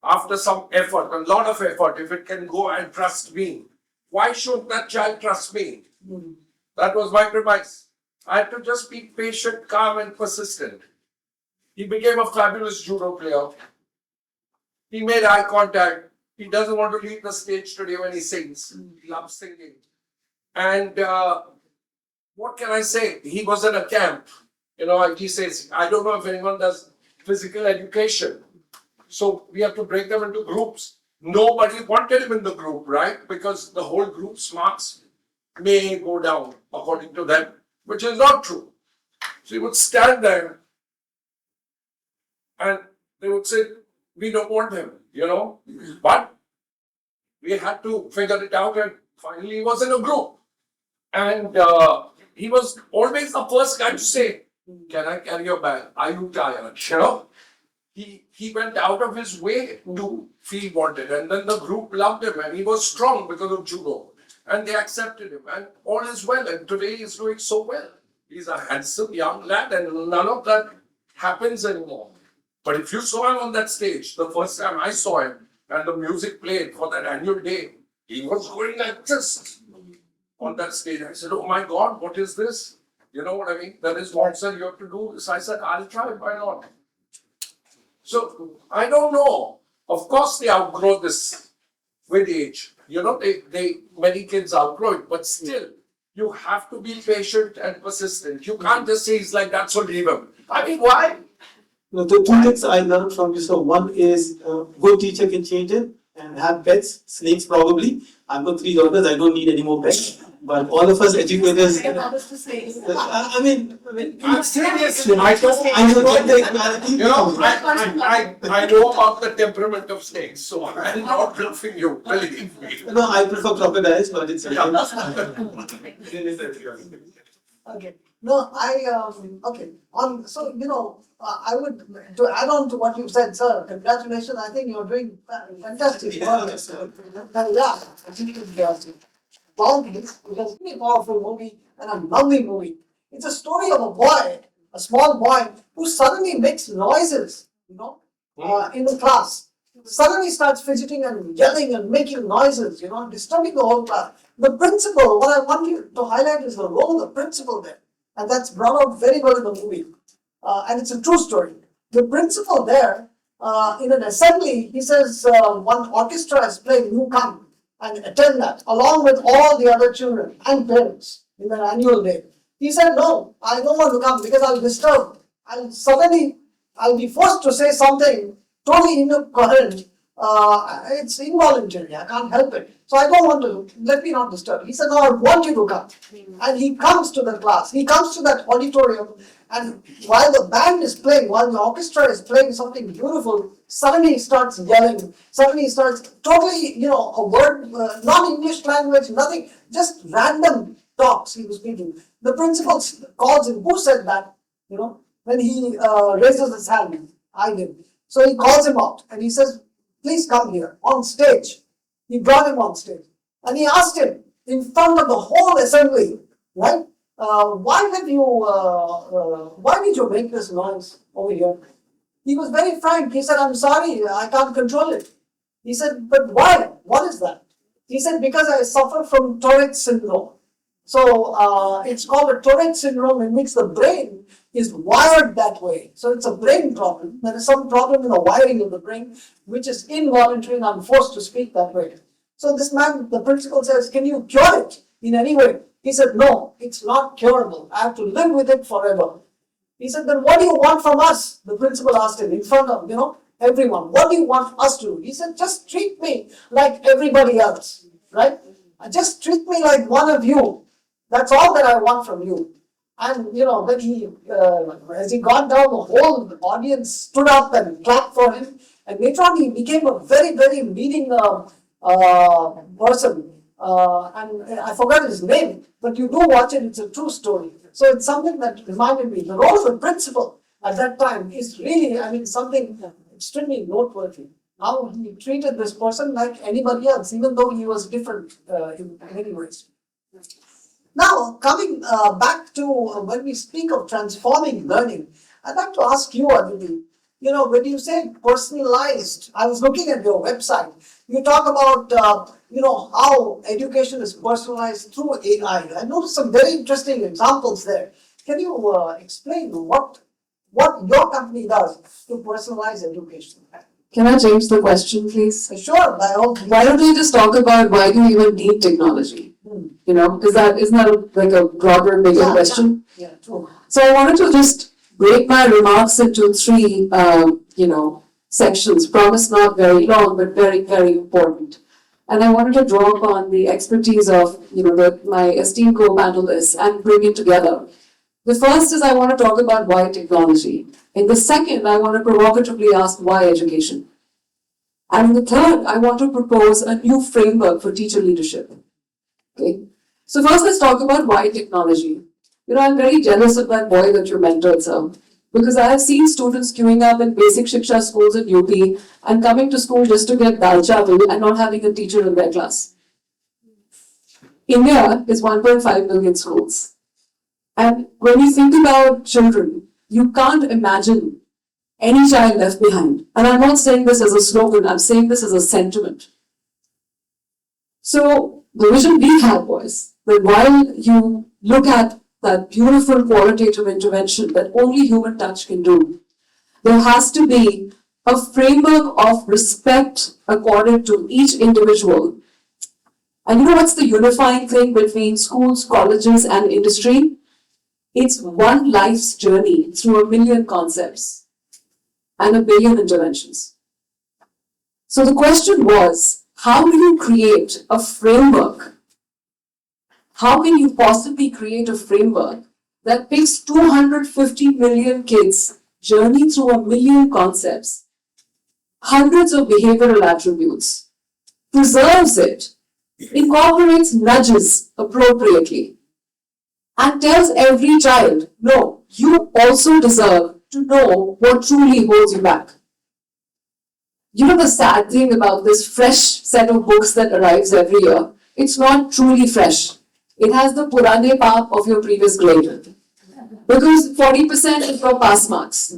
after some effort, a lot of effort, if it can go and trust me, why shouldn't that child trust me? That was my premise. I had to just be patient, calm, and persistent. He became a fabulous judo player. He made eye contact. He doesn't want to leave the stage today when he sings. He loves singing. And what can I say? He was in a camp. He says, I don't know if anyone does physical education. So we have to break them into groups. Nobody wanted him in the group, right? Because the whole group's marks may go down according to them, which is not true. So he would stand there and they would say, we don't want him, But we had to figure it out, and finally he was in a group. And he was always the first guy to say, can I carry your bag? Are you tired? He went out of his way to feel wanted, and then the group loved him, and he was strong because of judo, and they accepted him, and all is well. And today he's doing so well. He's a handsome young lad, and none of that happens anymore. But if you saw him on that stage, the first time I saw him, and the music played for that annual day, he was going like this on that stage. I said, oh my God, what is this? You know what I mean? That is what, sir, you have to do this. I said, I'll try, why not? So, I don't know. Of course they outgrow this with age. Many kids outgrow it, but still, You have to be patient and persistent. You can't just say it's like that's what 𝗕𝗵𝗵. I mean, why? No, the two things I learned from you. So one is good teacher can change it and have pets, snakes probably. I've got 3 daughters. I don't need any more pets. But all of us educators. I mean, I'm serious. I don't. I don't want the equality. You know, I know about the temperament of snakes, so I'm not bluffing you. Believe me. No, I prefer crocodiles, but it's Okay. No, okay. So, I would, to add on to what you said, sir, congratulations. I think you're doing fantastic work. Yeah, fantastic. Boundaries, because it's a powerful movie and a lovely movie. It's a story of a boy, a small boy, who suddenly makes noises, in the class. Suddenly starts fidgeting and yelling and making noises, disturbing the whole class. The principal, what I want you to highlight is the role of the principal there. And that's brought out very well in the movie. And it's a true story. The principal there, in an assembly, he says, one orchestra is playing, you come and attend that, along with all the other children and parents in their annual day. He said, no, I don't want to come because I'll disturb. I'll be forced to say something totally incoherent. It's involuntary, I can't help it. So I don't want to, let me not disturb. He said, no, I want you to come. And he comes to the class, he comes to that auditorium, and while the band is playing, while the orchestra is playing something beautiful, suddenly he starts yelling, suddenly he starts totally, a word, non-English language, nothing, just random talks he was speaking. The principal calls him, who said that? When he raises his hand, I did. So he calls him out and he says, please come here on stage. He brought him on stage and he asked him in front of the whole assembly, right? Why did you make this noise over here? He was very frank. He said, I'm sorry, I can't control it. He said, but why? What is that? He said, because I suffer from Tourette syndrome. So it's called a Tourette syndrome in which the brain is wired that way. So it's a brain problem. There is some problem in the wiring of the brain, which is involuntary and I'm forced to speak that way. So this man, the principal says, can you cure it in any way? He said, no, it's not curable. I have to live with it forever. He said, then what do you want from us? The principal asked him in front of, everyone. What do you want us to do? He said, just treat me like everybody else, right? Just treat me like one of you. That's all that I want from you. And, when he, as he got down, the whole audience stood up and clapped for him. And later on, he became a very, very leading person. And I forgot his name, but you do watch it, it's a true story. So it's something that reminded me. The role of the principal at that time is really, something extremely noteworthy. How he treated this person like anybody else, even though he was different in many ways. Now, coming back to when we speak of transforming learning, I'd like to ask you, Aditi, when you say personalized, I was looking at your website, you talk about, how education is personalized through AI. I noticed some very interesting examples there. Can you explain what your company does to personalize education? Can I change the question, please? Sure, by all means. Why don't we just talk about why do we even need technology? Isn't that like a broader, bigger question? Yeah, true. So I wanted to just break my remarks into 3, sections. Promise not very long, but very, very important. And I wanted to draw upon the expertise of, my esteemed co-panelists and bring it together. The first is I want to talk about why technology. In the second, I want to provocatively ask why education. And in the third, I want to propose a new framework for teacher leadership. Okay. So first, let's talk about why technology. I'm very jealous of that boy that you mentored, sir, because I have seen students queuing up in basic Shiksha schools in UP and coming to school just to get 𝗓𝗵𝗲𝗃 and not having a teacher in their class. India is 1.5 million schools. And when you think about children, you can't imagine any child left behind. And I'm not saying this as a slogan, I'm saying this as a sentiment. So the vision we have was that while you look at that beautiful qualitative intervention that only human touch can do, there has to be a framework of respect accorded to each individual And you know what's the unifying thing between schools, colleges, and industry? It's one life's journey through 1 million concepts and 1 billion interventions. So the question was, how do you create a framework? How can you possibly create a framework that picks 250 million kids' journey through 1 million concepts, hundreds of behavioral attributes, preserves it, incorporates nudges appropriately, and tells every child, no, you also deserve to know what truly holds you back. You know the sad thing about this fresh set of books that arrives every year? It's not truly fresh. It has the purane paap of your previous grade. Because 40% is for pass marks.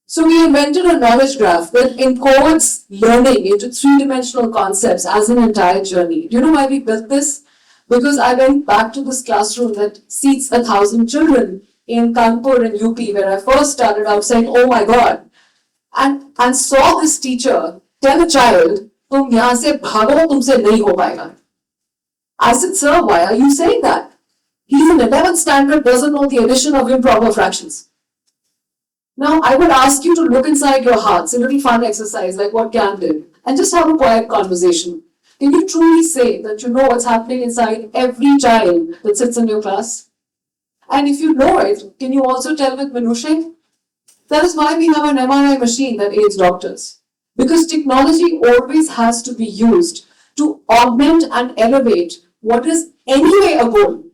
So we invented a knowledge graph that encodes learning into three-dimensional concepts as an entire journey. Do you know why we built this? Because I went back to this classroom that seats 1,000 children in Kanpur and UP, where I first started out saying, oh my God, and saw this teacher tell a child, tum yahan se bhago, tumse nahi ho paega. I said, sir, why are you saying that? He's in 11th standard, doesn't know the addition of improper fractions. Now, I would ask you to look inside your hearts, a little fun exercise like what Cam did, and just have a quiet conversation. Can you truly say that you know what's happening inside every child that sits in your class? And if you know it, can you also tell with minutiae? That is why we have an MRI machine that aids doctors. Because technology always has to be used to augment and elevate what is anyway a goal.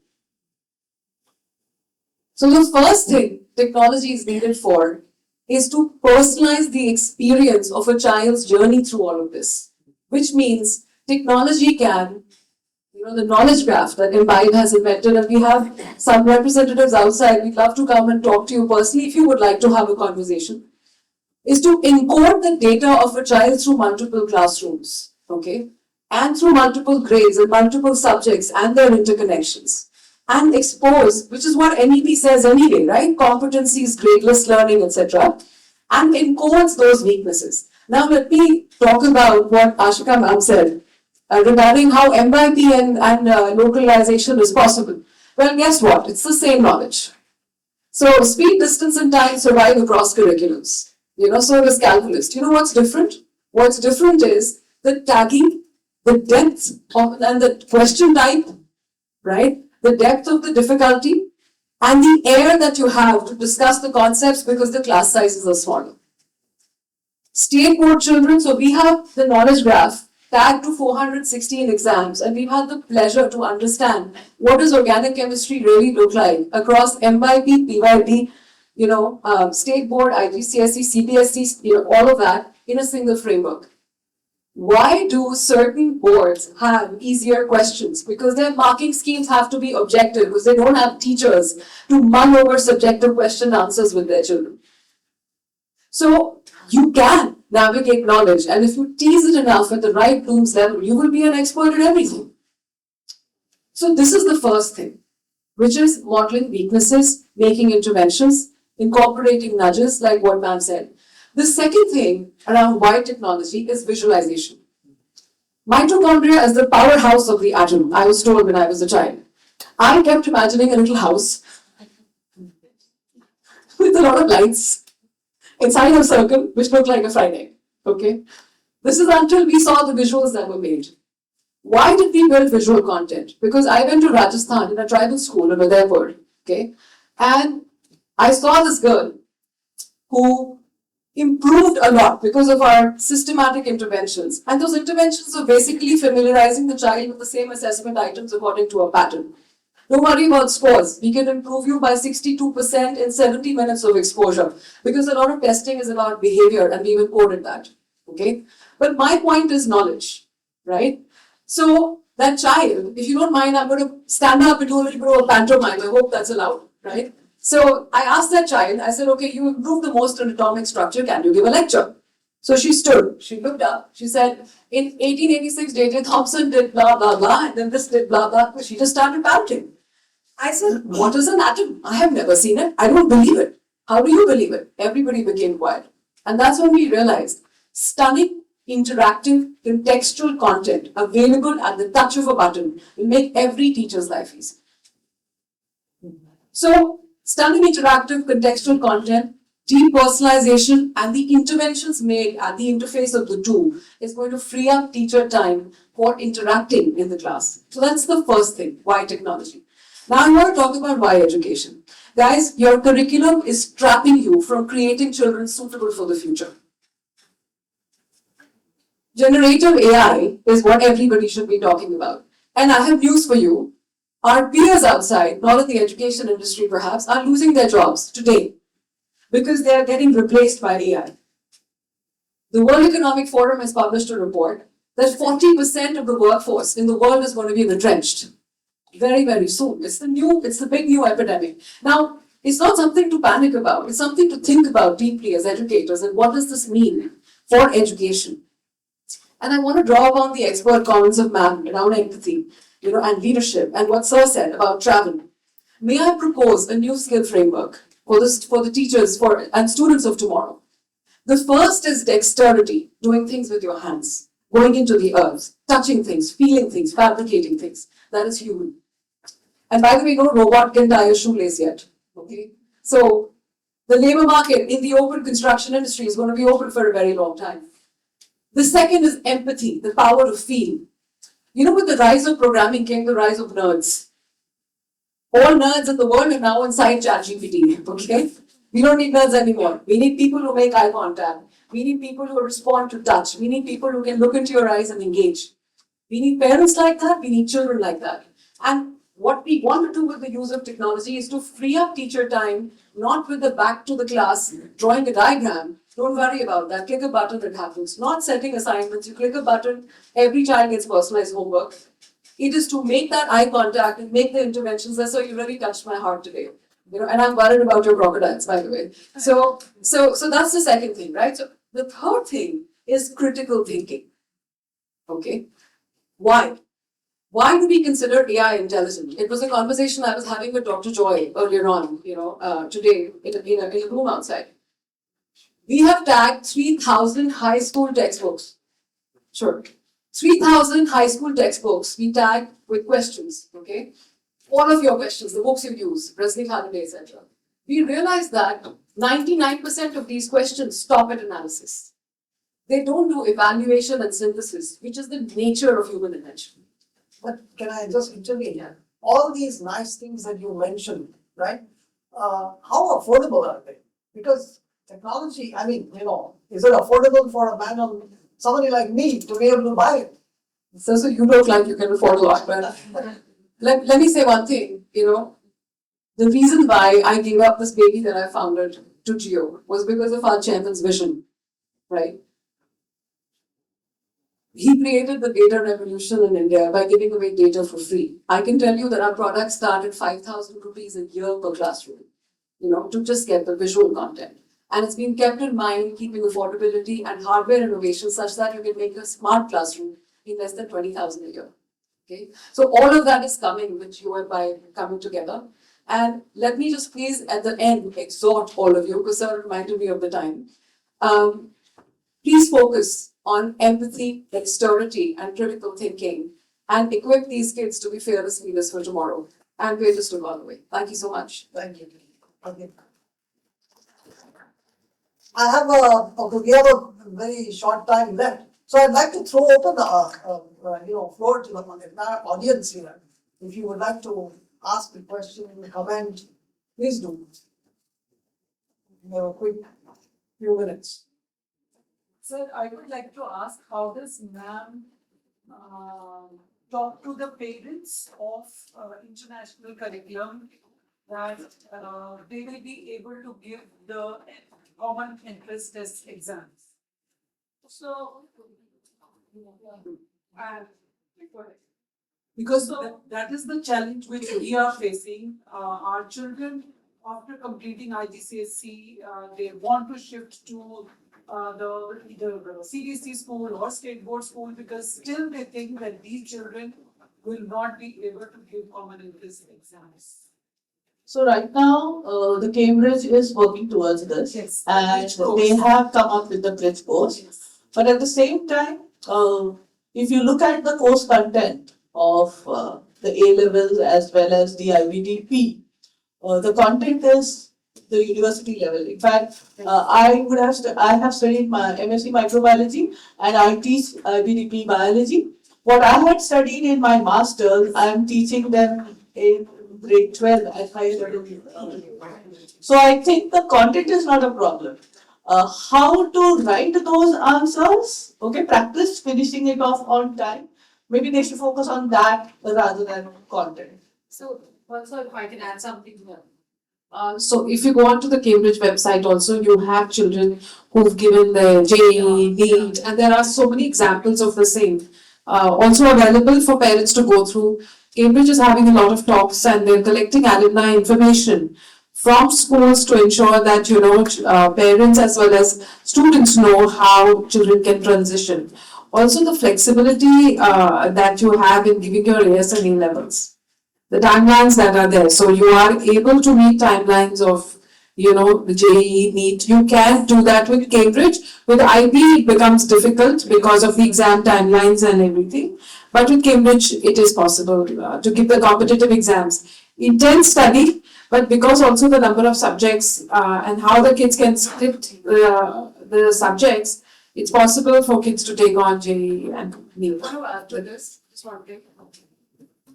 So the first thing technology is needed for is to personalize the experience of a child's journey through all of this, which means technology can, the knowledge graph that Embibe has invented, and we have some representatives outside, we'd love to come and talk to you personally if you would like to have a conversation, is to encode the data of a child through multiple classrooms, okay, and through multiple grades and multiple subjects and their interconnections, and expose, which is what MEP says anyway, right? Competencies, gradeless learning, etc., and encodes those weaknesses. Now let me talk about what Ashika ma'am said regarding how Embibe and localization is possible. Well, guess what? It's the same knowledge. So speed, distance, and time survive across curriculums. So is calculus. Do you know what's different? What's different is the tagging, the depth of, and the question type, right? The depth of the difficulty, and the air that you have to discuss the concepts because the class sizes are smaller. State board children, so we have the knowledge graph tagged to 416 exams, and we've had the pleasure to understand what does organic chemistry really look like across Embibe, PYD, state board, IGCSE, CBSE, all of that in a single framework. Why do certain boards have easier questions? Because their marking schemes have to be objective, because they don't have teachers to mull over subjective question answers with their children. So you can navigate knowledge, and if you tease it enough at the right Bloom's level, you will be an expert at everything. So this is the first thing, which is modeling weaknesses, making interventions, incorporating nudges, like what ma'am said. The second thing around why technology is visualization. Mitochondria is the powerhouse of the atom, I was told when I was a child. I kept imagining a little house with a lot of lights inside a circle which looked like a fried egg. Okay? This is until we saw the visuals that were made. Why did we build visual content? Because I went to Rajasthan in a tribal school in 𝗓𝗓𝗓, okay? And I saw this girl who improved a lot because of our systematic interventions. And those interventions are basically familiarizing the child with the same assessment items according to a pattern. Don't worry about scores. We can improve you by 62% in 70 minutes of exposure, because a lot of testing is about behavior, and we've encoded that. Okay? But my point is knowledge, right? So that child, if you don't mind, I'm going to stand up and do a little bit of a pantomime. I hope that's allowed, right? So I asked that child, I said, okay, you improved the most in atomic structure, can you give a lecture? So she stood, she looked up, she said, in 1886, J.J. Thomson did blah, blah, blah, and then this did blah, blah. She just started pouting. I said, what is an atom? I have never seen it. I don't believe it. How do you believe it? Everybody became quiet. And that's when we realized stunning interactive, contextual content available at the touch of a button will make every teacher's life easy. So, stunning interactive contextual content, deep personalization, and the interventions made at the interface of the two is going to free up teacher time for interacting in the class. So that's the first thing, why technology. Now I want to talk about why education. Guys, your curriculum is trapping you from creating children suitable for the future. Generative AI is what everybody should be talking about. And I have news for you. Our peers outside, not in the education industry perhaps, are losing their jobs today because they are getting replaced by AI. The World Economic Forum has published a report that 40% of the workforce in the world is going to be retrenched very, very soon. It's the big new epidemic. Now, it's not something to panic about. It's something to think about deeply as educators. And what does this mean for education? And I want to draw upon the expert comments of Ma'am around empathy, and leadership, and what Sir said about travel. May I propose a new skill framework for the teachers and students of tomorrow? The first is dexterity, doing things with your hands, going into the earth, touching things, feeling things, fabricating things. That is human. And by the way, no robot can tie your shoelace yet. Okay? So the labor market in the open construction industry is going to be open for a very long time. The second is empathy, the power to feel. With the rise of programming came the rise of nerds. All nerds in the world are now inside ChatGPT, okay? We don't need nerds anymore. We need people who make eye contact. We need people who respond to touch. We need people who can look into your eyes and engage. We need parents like that. We need children like that. And what we want to do with the use of technology is to free up teacher time, not with the back to the class, drawing a diagram. Don't worry about that. Click a button, it happens. Not setting assignments. You click a button, every child gets personalized homework. It is to make that eye contact and make the interventions. That's why you really touched my heart today. And I'm worried about your crocodiles, by the way. So that's the second thing, right? So the third thing is critical thinking. Okay? Why? Why do we consider AI intelligent? It was a conversation I was having with Dr. Joy earlier on, today in a room outside. We have tagged 3,000 high school textbooks. Sure. 3,000 high school textbooks we tag with questions, okay? All of your questions, the books you use, wrestling holiday, etc. We realize that 99% of these questions stop at analysis. They don't do evaluation and synthesis, which is the nature of human invention. But can I just intervene here? All these nice things that you mentioned, right? How affordable are they? Because technology, is it affordable for a man or somebody like me to be able to buy it? So you look like you can afford a lot, but let me say one thing, the reason why I gave up this baby that I founded to Jio was because of our chairman's vision, right? He created the data revolution in India by giving away data for free. I can tell you that our products start at 5,000 rupees a year per classroom, to just get the visual content. And it's been kept in mind, keeping affordability and hardware innovation such that you can make a smart classroom in less than 20,000 a year. Okay, so all of that is coming with 𝗔𝗱𝗃 coming together. And let me just please at the end exhort all of you, because Sir reminded me of the time. Please focus on empathy, dexterity, and critical thinking, and equip these kids to be fearless leaders for tomorrow. And we're just all the way. Thank you so much. Thank you. Okay. We have a very short time left. So I'd like to throw open the floor to the entire audience here. If you would like to ask a question, comment, please do. We have a quick few minutes. Sir, I would like to ask, how does ma'am talk to the parents of international curriculum that they will be able to give the common interest test exams? So, because that is the challenge which we are facing. Our children, after completing IGCSE, they want to shift to the CDC school or state board school, because still they think that these children will not be able to give common interest exams. So right now, the Cambridge is working towards this, Yes, and bridge course. they have come up with the bridge course. Yes. But at the same time, if you look at the course content of the A levels as well as the IVDP, the content is the university level. In fact, I have studied my MSc microbiology and I teach IVDP biology. What I had studied in my master's, I am teaching them in grade 12 at higher level. So I think the content is not a problem. How to write those answers? Okay, practice finishing it off on time. Maybe they should focus on that rather than content. So also if I can add something here. So if you go onto the Cambridge website also, you have children who've given the JEE, NEET, and there are so many examples of the same. Also available for parents to go through. Cambridge is having a lot of talks and they're collecting alumni information from schools to ensure that, parents as well as students know how children can transition. Also the flexibility that you have in giving your AS and A levels. The timelines that are there. So you are able to meet timelines of, the JEE, NEET. You can do that with Cambridge. With IB, it becomes difficult because of the exam timelines and everything. But with Cambridge, it is possible to give the competitive exams. Intense study, but because also the number of subjects and how the kids can split the subjects, it's possible for kids to take on JEE and NEET. I want to add to this, just one thing.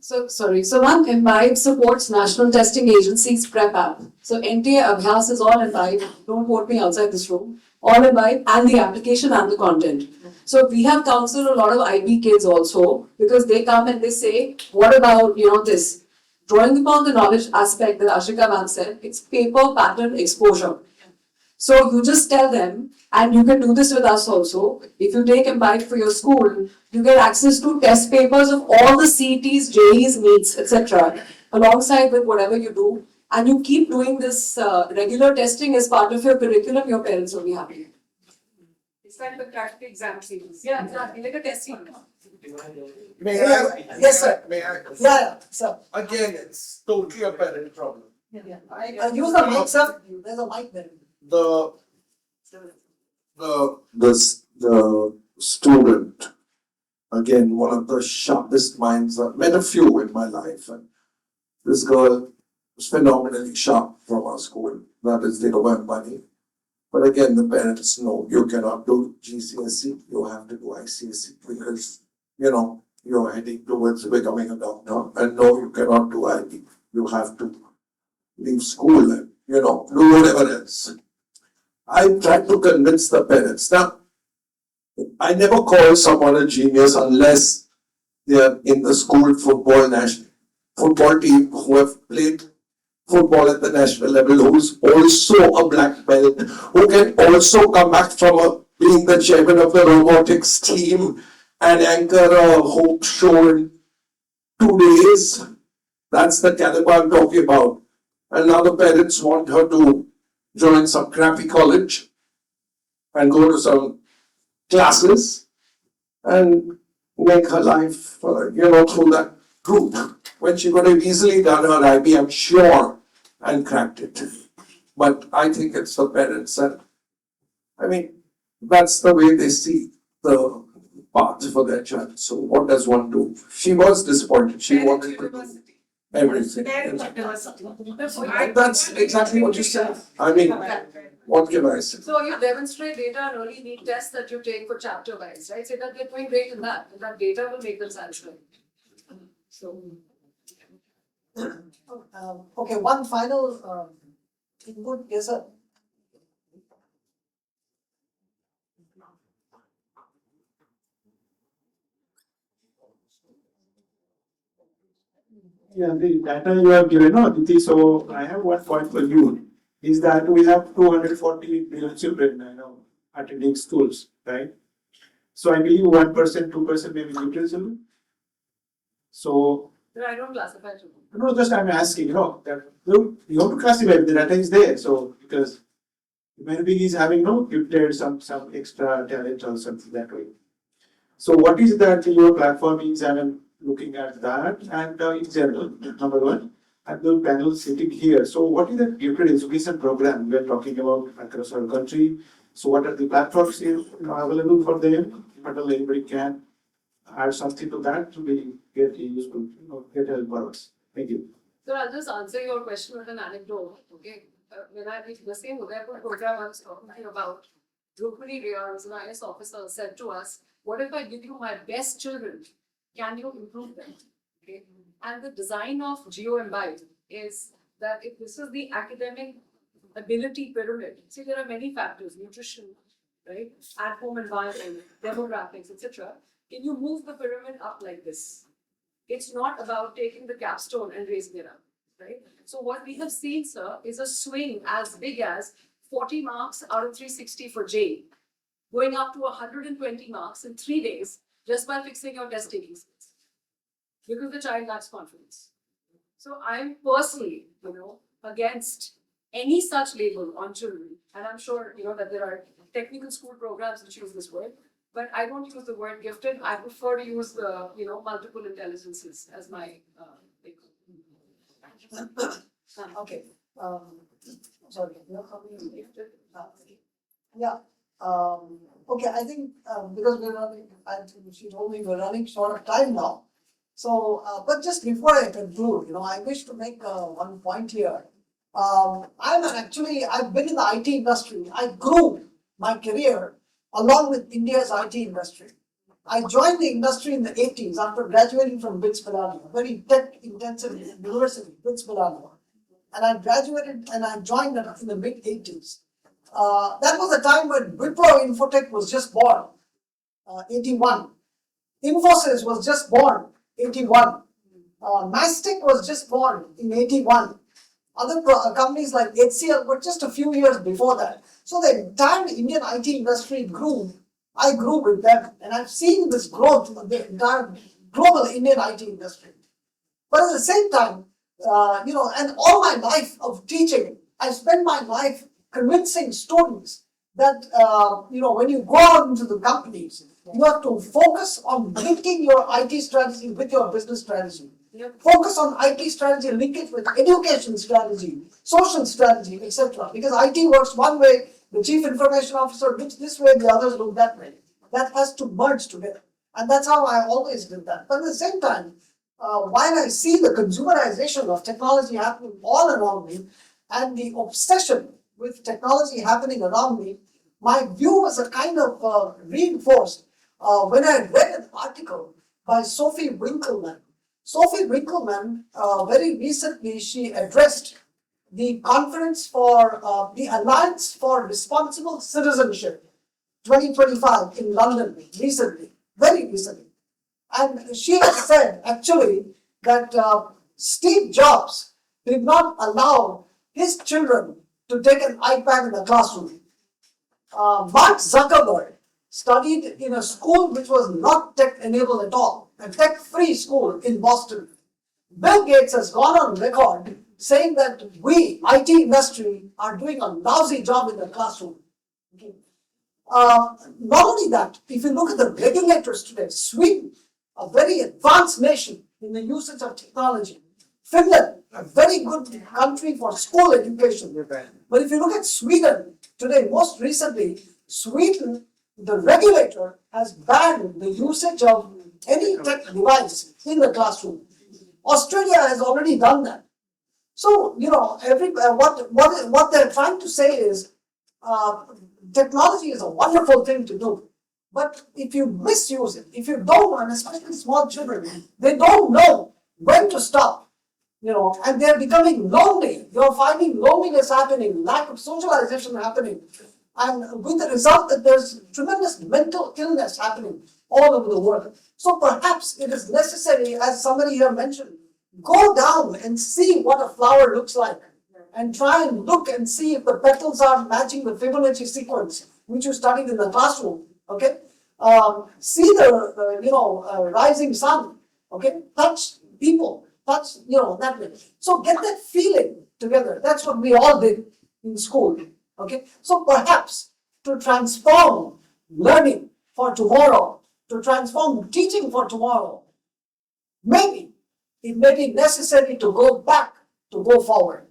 So Embibe supports National Testing Agency's prep app. So NTA Abhyas is all Embibe, don't quote me outside this room, all Embibe and the application and the content. So we have counseled a lot of IB kids also because they come and they say, what about, this? Drawing upon the knowledge aspect that Ashika ma'am said, it's paper pattern exposure. So you just tell them, and you can do this with us also. If you take Embibe for your school, you get access to test papers of all the CETs, JEEs, NEETs, etc. alongside with whatever you do. And you keep doing this regular testing as part of your curriculum, your parents will be happy. It's like the practical exam series. Yeah, exactly, like a testing. May I? Yes, sir. May I? Yeah, sir. Again, it's totally a parent problem. Use the mic, sir. There's a mic there. The student, again, one of the sharpest minds. I've met a few in my life, and this girl was phenomenally sharp from our school. That is 𝗕𝗵𝗵𝗃𝗃. But again, the parents know you cannot do GCSE, you have to do ICSE because, you're heading towards becoming a doctor, and no, you cannot do IB. You have to leave school and, do whatever else. I tried to convince the parents. Now, I never call someone a genius unless they are in the school football team who have played football at the national level, who is also a black belt, who can also come back from being the chairman of the robotics team and anchor a hope show in 2 days. That's the caliber I'm talking about. And now the parents want her to join some crappy college and go to some classes and make her life, through that route. When she could have easily done her IB, I'm sure, and cracked it. But I think it's the parents, and that's the way they see the path for their child. So what does one do? She was disappointed. She wanted to do everything. That's exactly what you said. What can I say? So you demonstrate data and only need tests that you take for chapter wise, right? So that they're doing great in that. And that data will make them satisfied. So. Okay, one final input. Yes, sir. Yeah, the data you have given, Aditi, so I have one point for you, is that we have 240 million children, attending schools, right? So I believe 1%, 2% may be neutral children. So. I don't classify children. No, just I'm asking, that you have to classify if the data is there, so because human being is having gifted some extra talent or something that way. So what is that your platform is, looking at that, and in general, number one, and the panel sitting here. So what is the gifted education program we are talking about across our country? So what are the platforms available for them? But anybody can add something to that to be get useful, get help for us. Thank you. So I'll just answer your question with an anecdote. Okay, when I did the same Udaipur program I was talking to you about, 𝗕𝗵𝗂𝗃𝗃, who's an IS officer, said to us, "What if I give you my best children? Can you improve them?" Okay, and the design of 𝗘𝗵𝗵𝗃𝗃 is that if this is the academic ability pyramid, see there are many factors: nutrition, right, at-home environment, demographics, etc. Can you move the pyramid up like this? It's not about taking the capstone and raising it up, right? So what we have seen, sir, is a swing as big as 40 marks out of 360 for J, going up to 120 marks in 3 days just by fixing your test taking skills, because the child lacks confidence. So I'm personally, against any such label on children, and I'm sure that there are technical school programs which use this word. But I don't use the word gifted. I prefer to use the, multiple intelligences as my Okay. Sorry, you're coming in gifted. Yeah. Okay, I think because we're running, she told me we're running short of time now. So, but just before I conclude, I wish to make one point here. I've been in the IT industry. I grew my career along with India's IT industry. I joined the industry in the 80s after graduating from 𝗏𝗏𝗃𝗃, a very tech-intensive university, 𝗏𝗏𝗃𝗃. And I graduated and I joined in the mid-80s. That was the time when Wipro Infotech was just born, 81. Infosys was just born, 81. Mastic was just born in 81. Other companies like HCL were just a few years before that. So the entire Indian IT industry grew. I grew with them, and I've seen this growth of the entire global Indian IT industry. But at the same time, and all my life of teaching, I spent my life convincing students that, when you go out into the companies, you have to focus on linking your IT strategy with your business strategy. Focus on IT strategy, link it with education strategy, social strategy, etc. Because IT works one way, the chief information officer looks this way, the others look that way. That has to merge together. And that's how I always did that. But at the same time, while I see the consumerization of technology happening all around me and the obsession with technology happening around me, my view was a kind of reinforced when I read an article by 𝗏𝗵𝗃𝗃𝗃𝗃. 𝗏𝗵𝗃𝗃𝗃, very recently, she addressed the conference for the Alliance for Responsible Citizenship 2025 in London recently, very recently. And she has said actually that Steve Jobs did not allow his children to take an iPad in the classroom. Mark Zuckerberg studied in a school which was not tech-enabled at all, a tech-free school in Boston. Bill Gates has gone on record saying that we, IT industry, are doing a lousy job in the classroom. Okay. Not only that, if you look at the regulators today, Sweden, a very advanced nation in the usage of technology. Finland, a very good country for school education. But if you look at Sweden today, most recently, Sweden, the regulator has banned the usage of any tech device in the classroom. Australia has already done that. So, what they're trying to say is technology is a wonderful thing to do. But if you misuse it, if you don't, and especially small children, they don't know when to stop, and they're becoming lonely. You're finding loneliness happening, lack of socialization happening, and with the result that there's tremendous mental illness happening all over the world. So perhaps it is necessary, as somebody here mentioned, go down and see what a flower looks like, and try and look and see if the petals are matching the 𝗵𝗶𝗃𝗃 sequence, which you studied in the classroom. Okay, see the rising sun. Okay, touch people, touch that way. So get that feeling together. That's what we all did in school. Okay, so perhaps to transform learning for tomorrow, to transform teaching for tomorrow, maybe it may be necessary to go back, to go forward.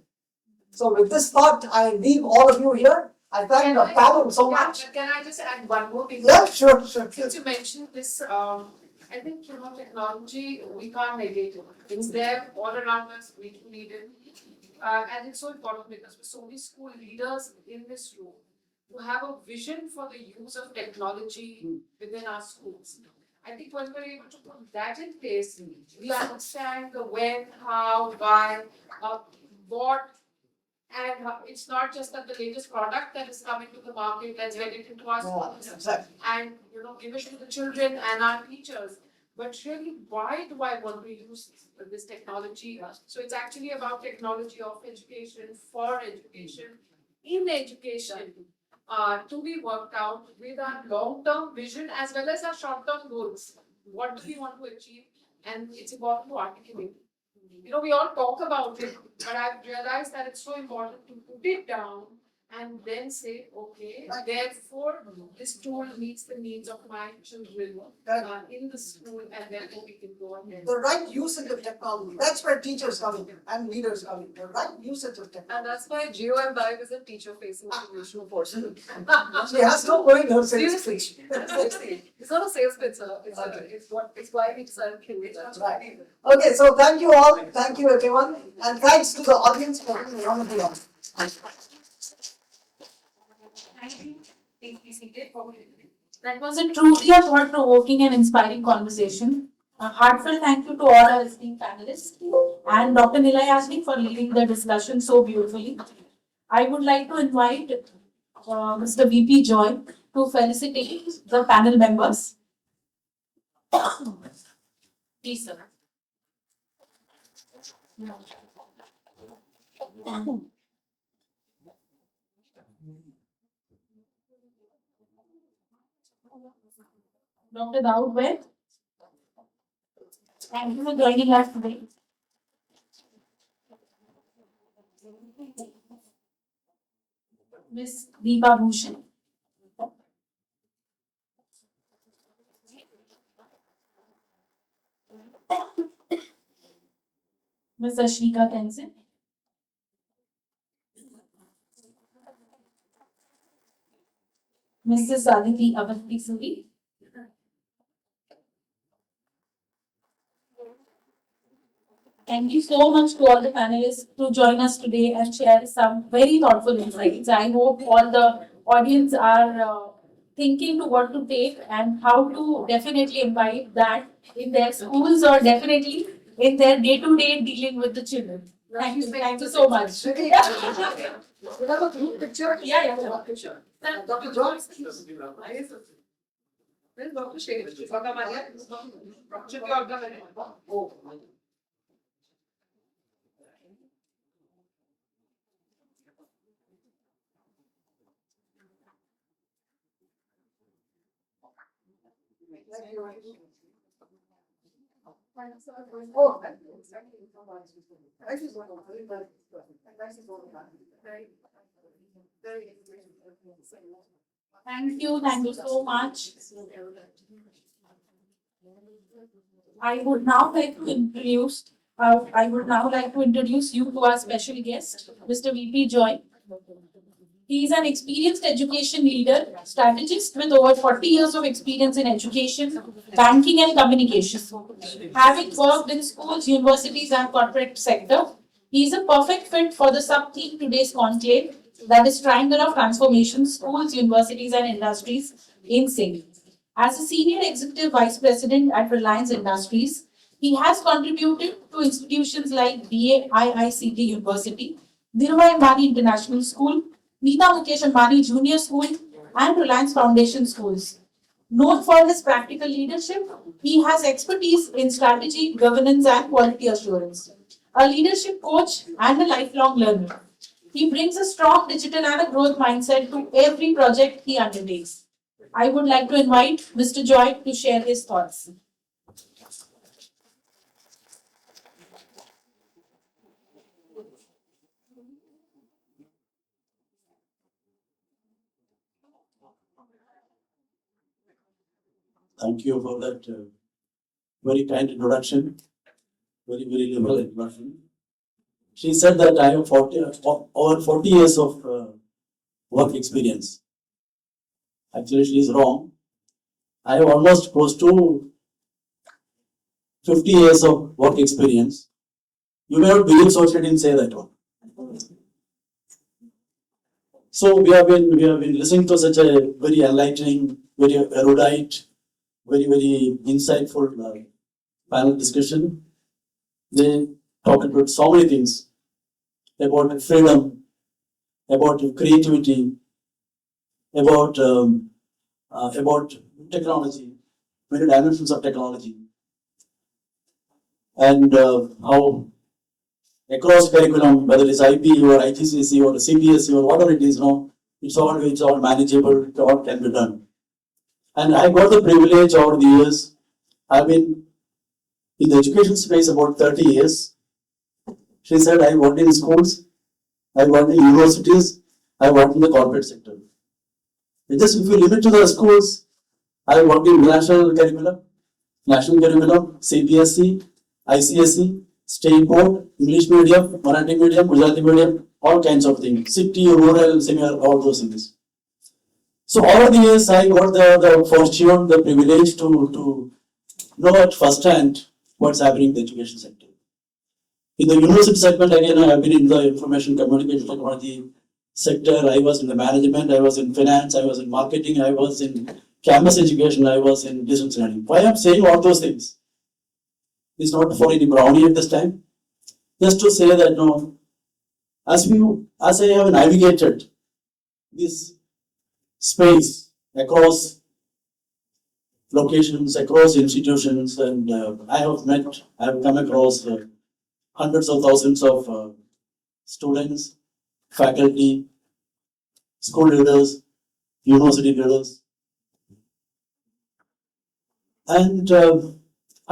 So with this thought, I leave all of you here. I thank Tabum so much. But can I just add one more thing? Yeah, sure. Since you mentioned this, I think, technology, we can't negate it. It's there all around us, we do need it. And it's so important because with so many school leaders in this room who have a vision for the use of technology within our schools. I think when we're able to put that in place, we understand the when, how, why, what, and it's not just that the latest product that is coming to the market, let's get it into our schools Exactly. and give it to the children and our teachers. But really, why do I want to use this technology? So it's actually about technology of education, for education, in education, to be worked out with our long-term vision as well as our short-term goals. What do we want to achieve? And it's important to articulate. We all talk about it, but I've realized that it's so important to put it down and then say, okay, therefore, this tool meets the needs of my children in the school, and therefore we can go ahead. The right usage of technology, that's where teachers come in and leaders come in. The right usage of technology. And that's why 𝗘𝗵𝗂𝗧𝗵𝗏 is a teacher-facing solution portion. She has to go in her Seriously, seriously. It's not a sales pitch, it's why we decided to do it. Right. Okay, so thank you all. Thank you everyone. And thanks to the audience for being wonderful on. Thank you. Please be seated. That was a truly a thought-provoking and inspiring conversation. A heartfelt thank you to all our esteemed panelists and Dr. 𝗧𝗵𝗲 for leading the discussion so beautifully. I would like to invite Mr. VP Joy to felicitate the panel members. Please, sir. Dr. 𝗓𝗵𝗃𝗀𝗃, thank you for joining us today. Ms. 𝗕𝗵𝗵𝗁, Ms. 𝗓𝗃𝗀𝗃𝗀𝗃, Mrs. 𝗓𝗵𝗃𝗀𝗃𝗀𝗃, Thank you so much to all the panelists to join us today and share some very thoughtful insights. I hope all the audience are thinking to what to take and how to definitely imbibe that in their schools or definitely in their day-to-day dealing with the children. Thank you so much. We have a group picture. Yeah. Picture. Dr. Joy? Where's Dr. Oh. Thank you. Oh, thank you. Thank you so much. I would now like to introduce you to our special guest, Mr. VP Joy. He is an experienced education leader, strategist with over 40 years of experience in education, banking and communication. Having worked in schools, universities and corporate sector, he is a perfect fit for the sub-theme today's conclave, that is Triangle of Transformation, Schools, Universities and Industries in sync. As a Senior Executive Vice President at Reliance Industries, he has contributed to institutions like 𝗓𝗏𝗃𝗃 University, 𝗓𝗵𝗵 International School, 𝗧𝗵𝗵𝗃𝗃 Junior School and Reliance Foundation Schools. Known for his practical leadership, he has expertise in strategy, governance and quality assurance. A leadership coach and a lifelong learner. He brings a strong digital and a growth mindset to every project he undertakes. I would like to invite Mr. Joy to share his thoughts. Thank you for that very kind introduction, very liberal introduction. She said that I have over 40 years of work experience. Actually, she is wrong. I have almost close to 50 years of work experience. You may not believe so, she didn't say that one. So we have been listening to such a very enlightening, very erudite, very insightful panel discussion. They talked about so many things, about freedom, about creativity, about technology, many dimensions of technology, and how across curriculum, whether it's IP or IGCSE or CBSE or whatever it is, it's all manageable, it all can be done. And I got the privilege over the years. I've been in the education space about 30 years. She said, I worked in schools, I worked in universities, I worked in the corporate sector. And just if you limit to the schools, I worked in national curriculum, CBSE, ICSE, state board, English medium, Marathi medium, Gujarati medium, all kinds of things, city, rural, semi-urban, all those things. So over the years, I got the fortune, the privilege to know at first hand what's happening in the education sector. In the university segment, again, I have been in the information communication technology sector. I was in the management, I was in finance, I was in marketing, I was in campus education, I was in distance learning. Why I'm saying all those things? It's not for any brownie at this time. Just to say that as I have navigated this space across locations, across institutions, and I have come across hundreds of thousands of students, faculty, school leaders, university leaders. And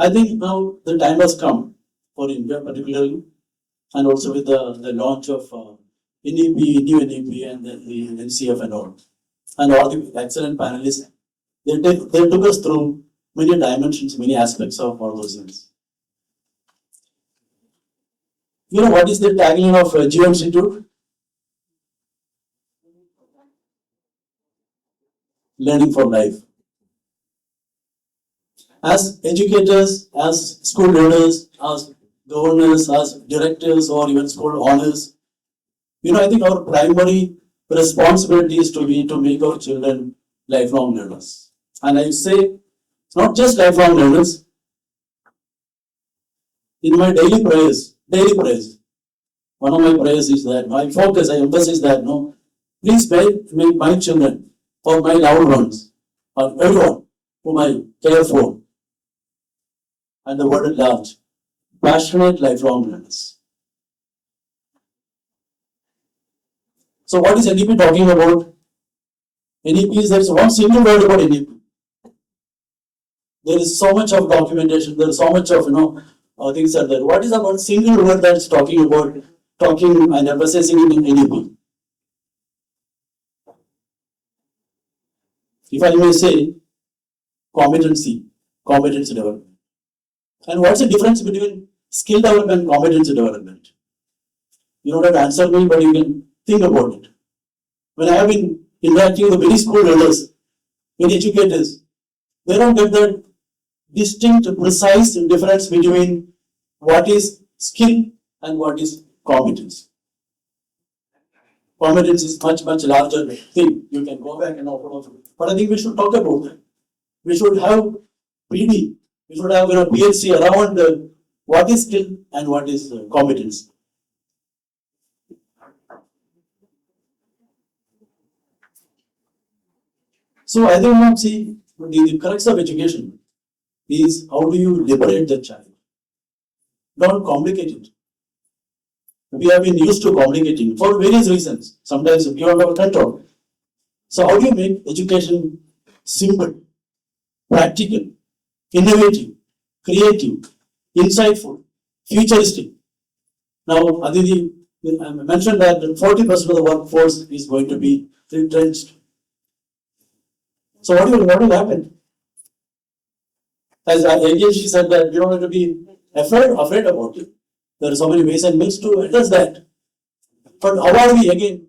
I think now the time has come for India particularly, and also with the launch of NEP, new NEP, and then the NCF and all the excellent panelists. They took us through many dimensions, many aspects of all those things. You know what is the tagline of Jio Institute? Learning for life. As educators, as school leaders, as governors, as directors, or even school owners, I think our primary responsibility is to make our children lifelong learners. And I say, it's not just lifelong learners. In my daily prayers, one of my prayers is that, my focus, I emphasize that, please make my children, or my loved ones, or everyone whom I care for, and the world at large, passionate lifelong learners. So what is NEP talking about? NEP is, there is one single word about NEP. There is so much of documentation, there is so much of, things are there. What is the one single word that is talking and emphasizing in NEP? If I may say, competency development. And what's the difference between skill development and competency development? You don't have to answer me, but you can think about it. When I have been interacting with many school leaders, many educators, they don't get the distinct, precise difference between what is skill and what is competence. Competence is much larger thing. You can go back and open up. But I think we should talk about that. We should have PD. We should have PhD around what is skill and what is competence. So I think the crux of education is how do you liberate the child? Don't complicate it. We have been used to complicating for various reasons, sometimes beyond our control. So how do you make education simple, practical, innovative, creative, insightful, futuristic? Now, Aditi mentioned that 40% of the workforce is going to be retrenched. So what will happen? As again she said that you don't have to be afraid about it. There are so many ways and means to address that. But how are we again,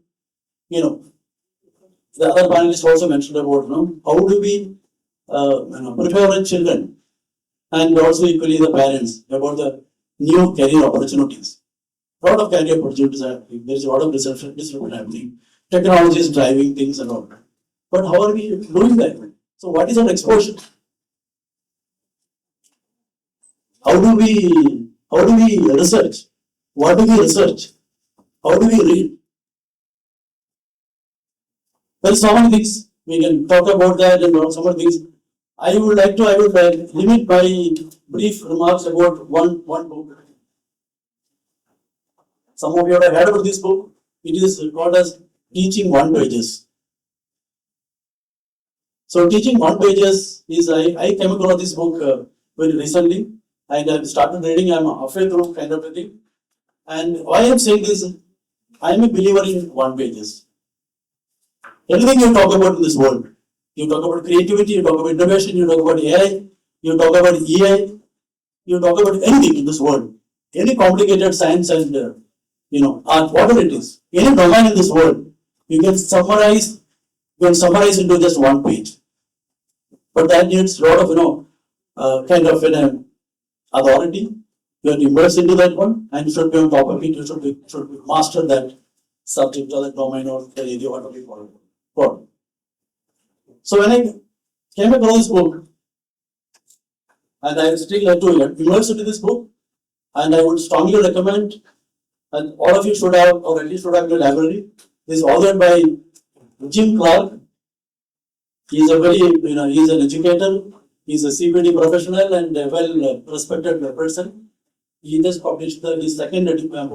the other panelists also mentioned about, how do we prepare our children and also equally the parents about the new career opportunities. A lot of career opportunities are happening. There is a lot of disruption happening. Technology is driving things and all. But how are we doing that? So what is our exposure? How do we research? What do we research? How do we read? There are so many things we can talk about that and so many things. I would limit my brief remarks about one book. Some of you have heard about this book. It is called as Teaching One Pages. So Teaching One Pages is, I came across this book very recently and I started reading. I'm halfway through kind of a thing. And why I'm saying this, I'm a believer in one pages. Everything you talk about in this world, you talk about creativity, you talk about innovation, you talk about AI, you talk about EI, you talk about anything in this world, any complicated science and art, whatever it is, any domain in this world, you can summarize into just one page. But that needs a lot of kind of an authority. You have to immerse into that one, and you should be on top of it. You should master that subject or that domain or the area, whatever you call it. So when I came across this book, and I still have to immerse into this book, and I would strongly recommend, and all of you should have, or at least should have in your library. This is authored by Jim Clark. He is a very, he is an educator. He is a CPD professional and a well-respected person. He just published his second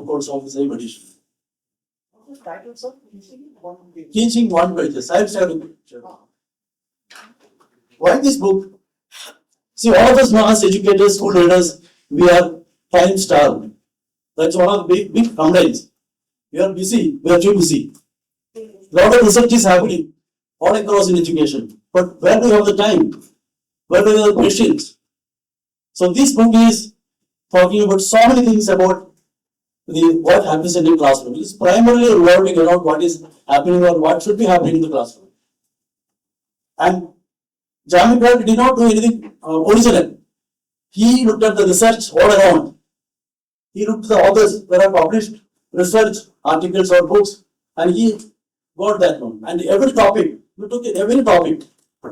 course of the same edition. What's the title, sir? Teaching One Pages. I've shared a picture. Why this book? See, all of us now as educators, school leaders, we are time starved. That's one of the big complaints. We are busy, we are too busy. A lot of research is happening all across in education. But where do you have the time? Where do you have the patience? So this book is talking about so many things about what happens in the classroom. It is primarily revolving around what is happening or what should be happening in the classroom. And 𝗕𝗵𝗃 did not do anything original. He looked at the research all around. He looked at the authors that have published research articles or books, and he got that one. And every topic, you took every topic.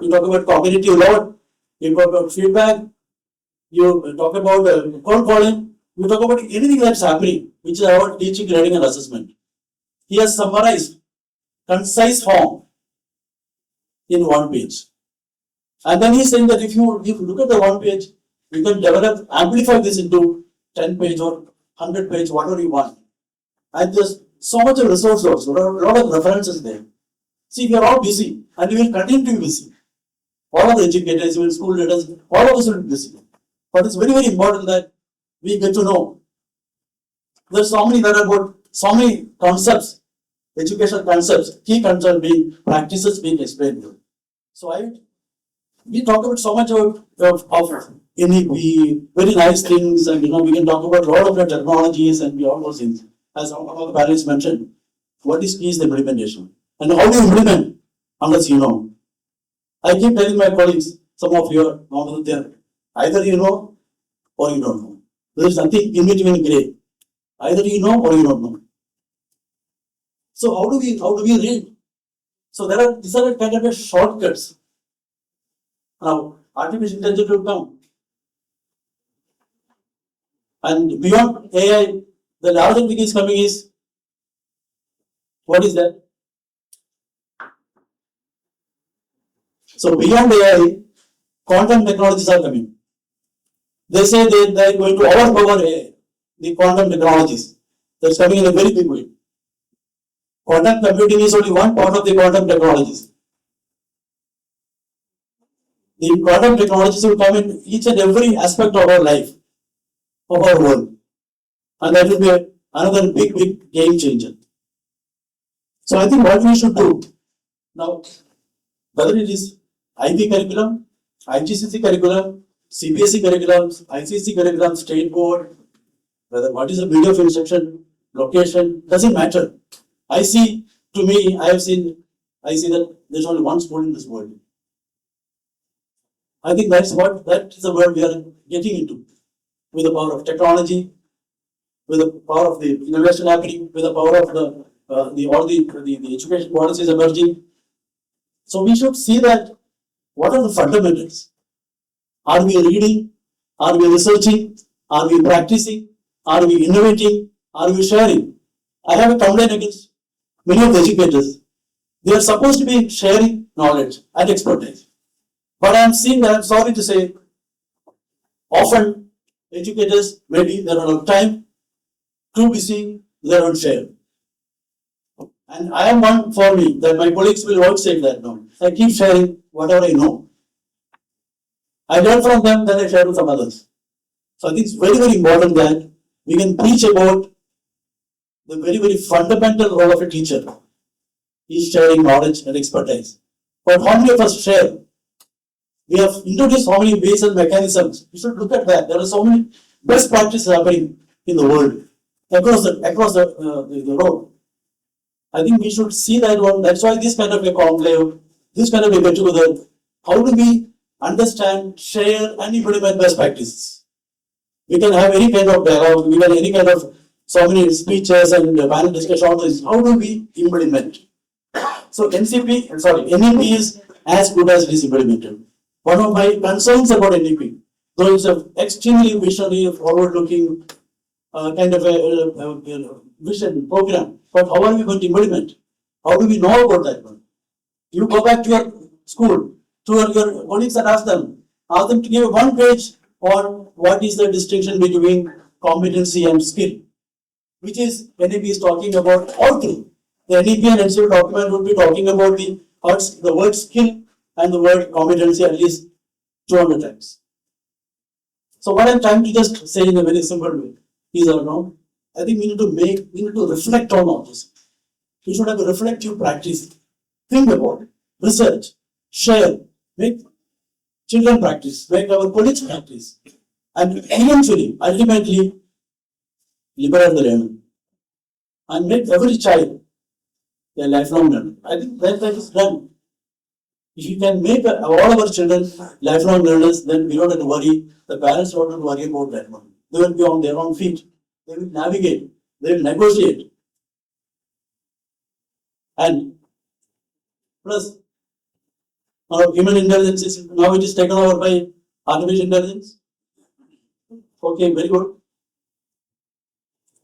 You talk about cognitive load, you talk about feedback, you talk about cold calling, you talk about anything that's happening, which is about teaching, grading, and assessment. He has summarized concise form in one page. And then he's saying that if you look at the one page, you can amplify this into 10 page or 100 page, whatever you want. And there's so much of resource also, a lot of references there. See, we are all busy and we will continue to be busy. All of the educators, even school leaders, all of us will be busy. But it's very, very important that we get to know. There's so many concepts, educational concepts, key concepts practices being explained. So we talk about so much of very nice things, and we can talk about a lot of the technologies and all those things. As one of the parents mentioned, what is key is the implementation. And how do you implement unless you know? I keep telling my colleagues, some of you are there, either you know or you don't know. There is nothing in between gray. Either you know or you don't know. So how do we read? So these are kind of shortcuts. Now, artificial intelligence will come. And beyond AI, the larger thing is coming is, what is that? So beyond AI, quantum technologies are coming. They say they are going to overpower AI, the quantum technologies. That's coming in a very big way. Quantum computing is only one part of the quantum technologies. The quantum technologies will come in each and every aspect of our life, of our world. And that will be another big game changer. So I think what we should do now, whether it is IB curriculum, IGCSE curriculum, CBSE curriculum, ICSE curriculum, state board, whether what is the medium of instruction, location, doesn't matter. I have seen I see that there's only one school in this world. I think that is the world we are getting into, with the power of technology, with the power of the innovation happening, with the power of the education policies emerging. So we should see that what are the fundamentals? Are we reading? Are we researching? Are we practicing? Are we innovating? Are we sharing? I have a complaint against many of the educators. They are supposed to be sharing knowledge and expertise. But I am seeing that, I'm sorry to say, often educators, maybe they don't have time, too busy, they don't share. And I am one for me that my colleagues will vouchsafe that now. I keep sharing whatever I know. I learn from them, then I share with some others. So I think it's very, very important that we can preach about the very, very fundamental role of a teacher is sharing knowledge and expertise. But how many of us share? We have introduced so many ways and mechanisms. You should look at that. There are so many best practices happening in the world, across the road. I think we should see that one. That's why this kind of a conclave, this kind of a get together. How do we understand, share, and implement best practices? We can have any kind of dialogue, we can any kind of so many speeches and panel discussion on this. How do we implement? So NEP is as good as it is implemented. One of my concerns about NEP, though it's an extremely visionary, forward-looking kind of a vision program, but how are we going to implement? How do we know about that one? You go back to your school, to your colleagues and ask them to give one page on what is the distinction between competency and skill, which is NEP is talking about all three. The NEP and NCP document would be talking about the word skill and the word competency at least 200 times. So what I'm trying to just say in a very simple way is I think we need to reflect on all this. We should have a reflective practice. Think about it, research, share, make children practice, make our colleagues practice, and eventually, ultimately, liberate the learner and make every child a lifelong learner. I think that is done. If you can make all of our children lifelong learners, then we don't have to worry. The parents don't have to worry about that one. They will be on their own feet. They will navigate. They will negotiate. And plus, human intelligence is now it is taken over by artificial intelligence. Okay, very good.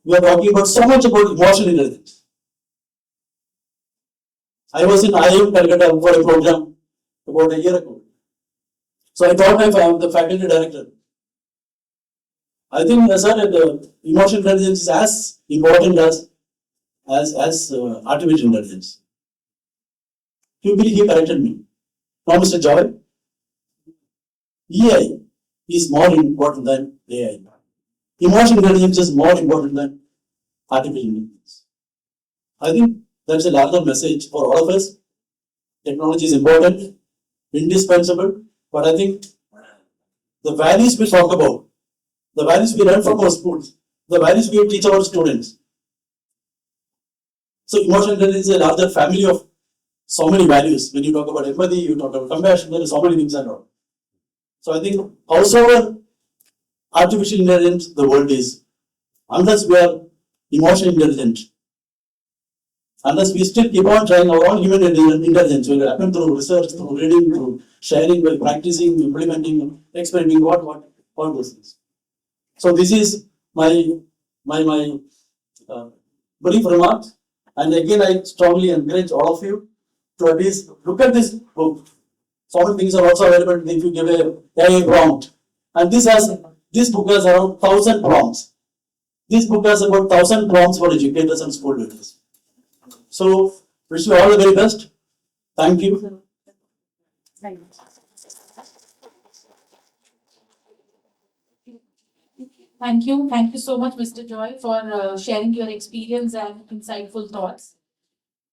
We are talking about so much about emotional intelligence. I was in IIM Calcutta for a program about a year ago. So I thought I am the faculty director. I think, sir, the emotional intelligence is as important as artificial intelligence. He corrected me. Now, Mr. Joy, EI is more important than AI. Emotional intelligence is more important than artificial intelligence. I think that's a larger message for all of us. Technology is important, indispensable, but I think the values we talk about, the values we learn from our schools, the values we teach our students. So emotional intelligence is a larger family of so many values. When you talk about empathy, you talk about compassion, there are so many things around. So I think howsoever artificial intelligence the world is, unless we are emotional intelligent, unless we still keep on trying our own human intelligence, will happen through research, through reading, through sharing, by practicing, implementing, experimenting, all those things. So this is my brief remarks, and again I strongly encourage all of you to at least look at this book. So many things are also available if you give a prompt, and this book has around 1,000 prompts. This book has about 1,000 prompts for educators and school leaders. So, wish you all the very best. Thank you. Thank you. Thank you so much, Mr. Joy, for sharing your experience and insightful thoughts.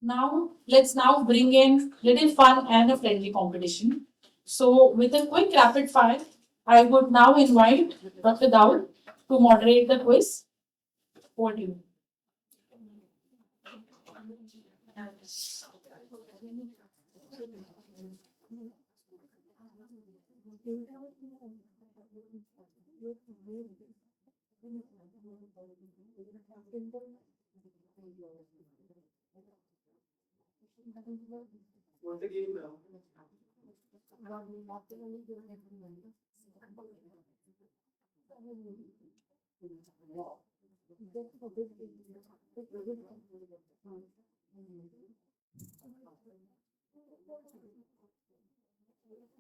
Now, let's bring in little fun and a friendly competition. So, with a quick rapid fire, I would now invite Dr. Daud to moderate the quiz. Over to you.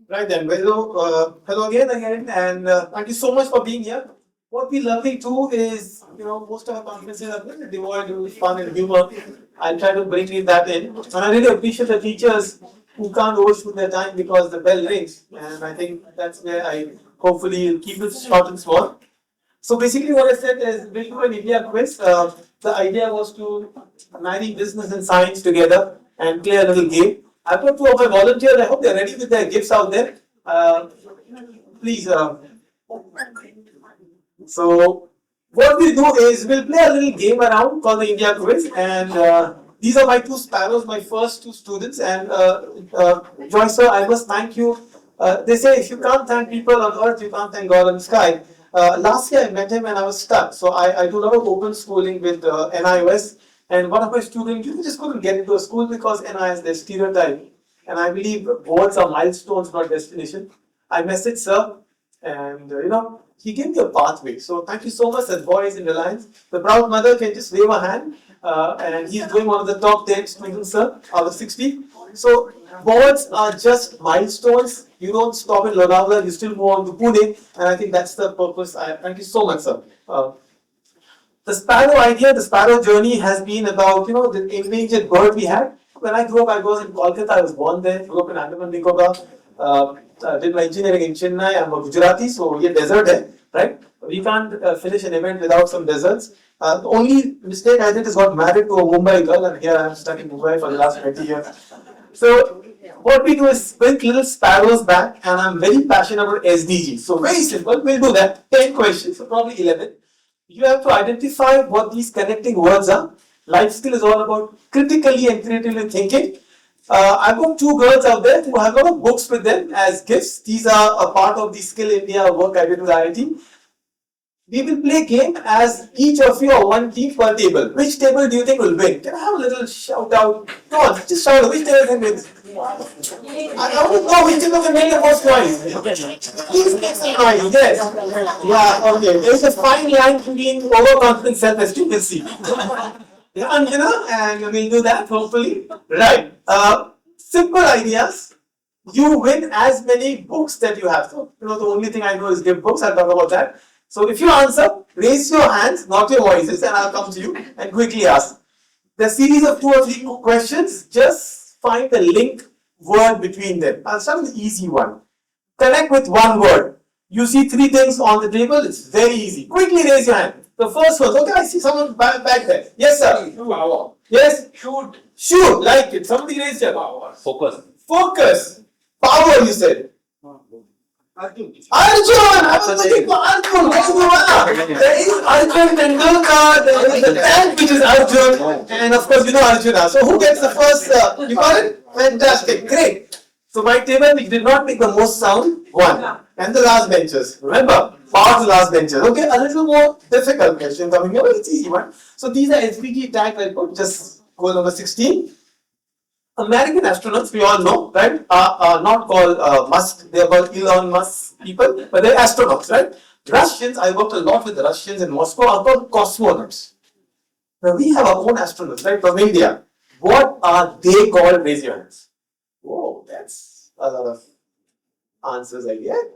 Right then, well, hello again, and thank you so much for being here. What we lovely do is, most of our conferences are really devoid of fun and humor. I try to bring in that in, and I really appreciate the teachers who can't overshoot their time because the bell rings, and I think that's where I hopefully will keep it short and small. So basically, what I said is we'll do an India quiz. The idea was to marry business and science together and play a little game. I've got two of my volunteers. I hope they're ready with their gifts out there. Please. So what we'll do is we'll play a little game around called the India quiz, and these are my two sparrows, my first two students. And Joy sir, I must thank you. They say if you can't thank people on earth, you can't thank God in the sky. Last year I met him and I was stuck. So I do a lot of open schooling with NIOS. And one of my students, you just couldn't get into a school because NIS, there's stereotype. And I believe boards are milestones, not destination. I messaged sir, and he gave me a pathway. So thank you so much, that boy is in Reliance. The proud mother can just wave a hand, and he's doing one of the top 10 students, sir, out of 60. So boards are just milestones. You don't stop in Lonavala, you still move on to Pune, and I think that's the purpose. Thank you so much, sir. The Sparrow idea, the Sparrow journey has been about, the endangered bird we had. When I grew up, I was in Kolkata, I was born there, grew up in Andaman Nicobar, did my engineering in Chennai. I'm a Gujarati, so we are desert there, right? We can't finish an event without some deserts. The only mistake I did is got married to a Mumbai girl, and here I am stuck in Mumbai for the last 20 years. So what we do is bring little sparrows back, and I'm very passionate about SDGs. So very simple, we'll do that. 10 questions, so probably 11. You have to identify what these connecting words are. Life skill is all about critically and creatively thinking. I've got two girls out there who have a lot of books with them as gifts. These are a part of the Skill India work I did with IIT. We will play a game as each of you are one team per table. Which table do you think will win? Can I have a little shout out? Come on, just shout out. Which table can win? I want to know which table can win the most points. Please make some noise. Yes. Yeah, okay. There is a fine line between overconfidence and self-esteem. We'll see. Yeah, and we'll do that hopefully. Right. Simple ideas. You win as many books that you have. So, the only thing I know is give books. I'll talk about that. So, if you answer, raise your hands, not your voices, and I'll come to you and quickly ask. The series of 2 or 3 questions, just find the link word between them. I'll start with the easy one. Connect with one word. You see 3 things on the table, it's very easy. Quickly raise your hand. The first one, okay, I see someone back there. Yes, sir. Power. Yes? Shoot. Shoot, like it. Somebody raised your power. Focus. Focus. Power, you said. Arjun! I was looking for Arjun. There is Arjun Tendulkar, there is the tank which is Arjun, and of course you know Arjuna. So who gets the first? You got it? Fantastic, great. So my table which did not make the most sound, 1. And the last benches. Remember, power the last benches. Okay, a little more difficult question coming here, but it's easy one. So these are SDG tags I put, just goal number 16. American astronauts, we all know, right, are not called Musk, they are called Elon Musk people, but they're astronauts, right? Russians, I worked a lot with the Russians in Moscow, are called cosmonauts. Now we have our own astronauts, right, from India. What are they called? Raise your hands. Whoa, that's a lot of answers I get.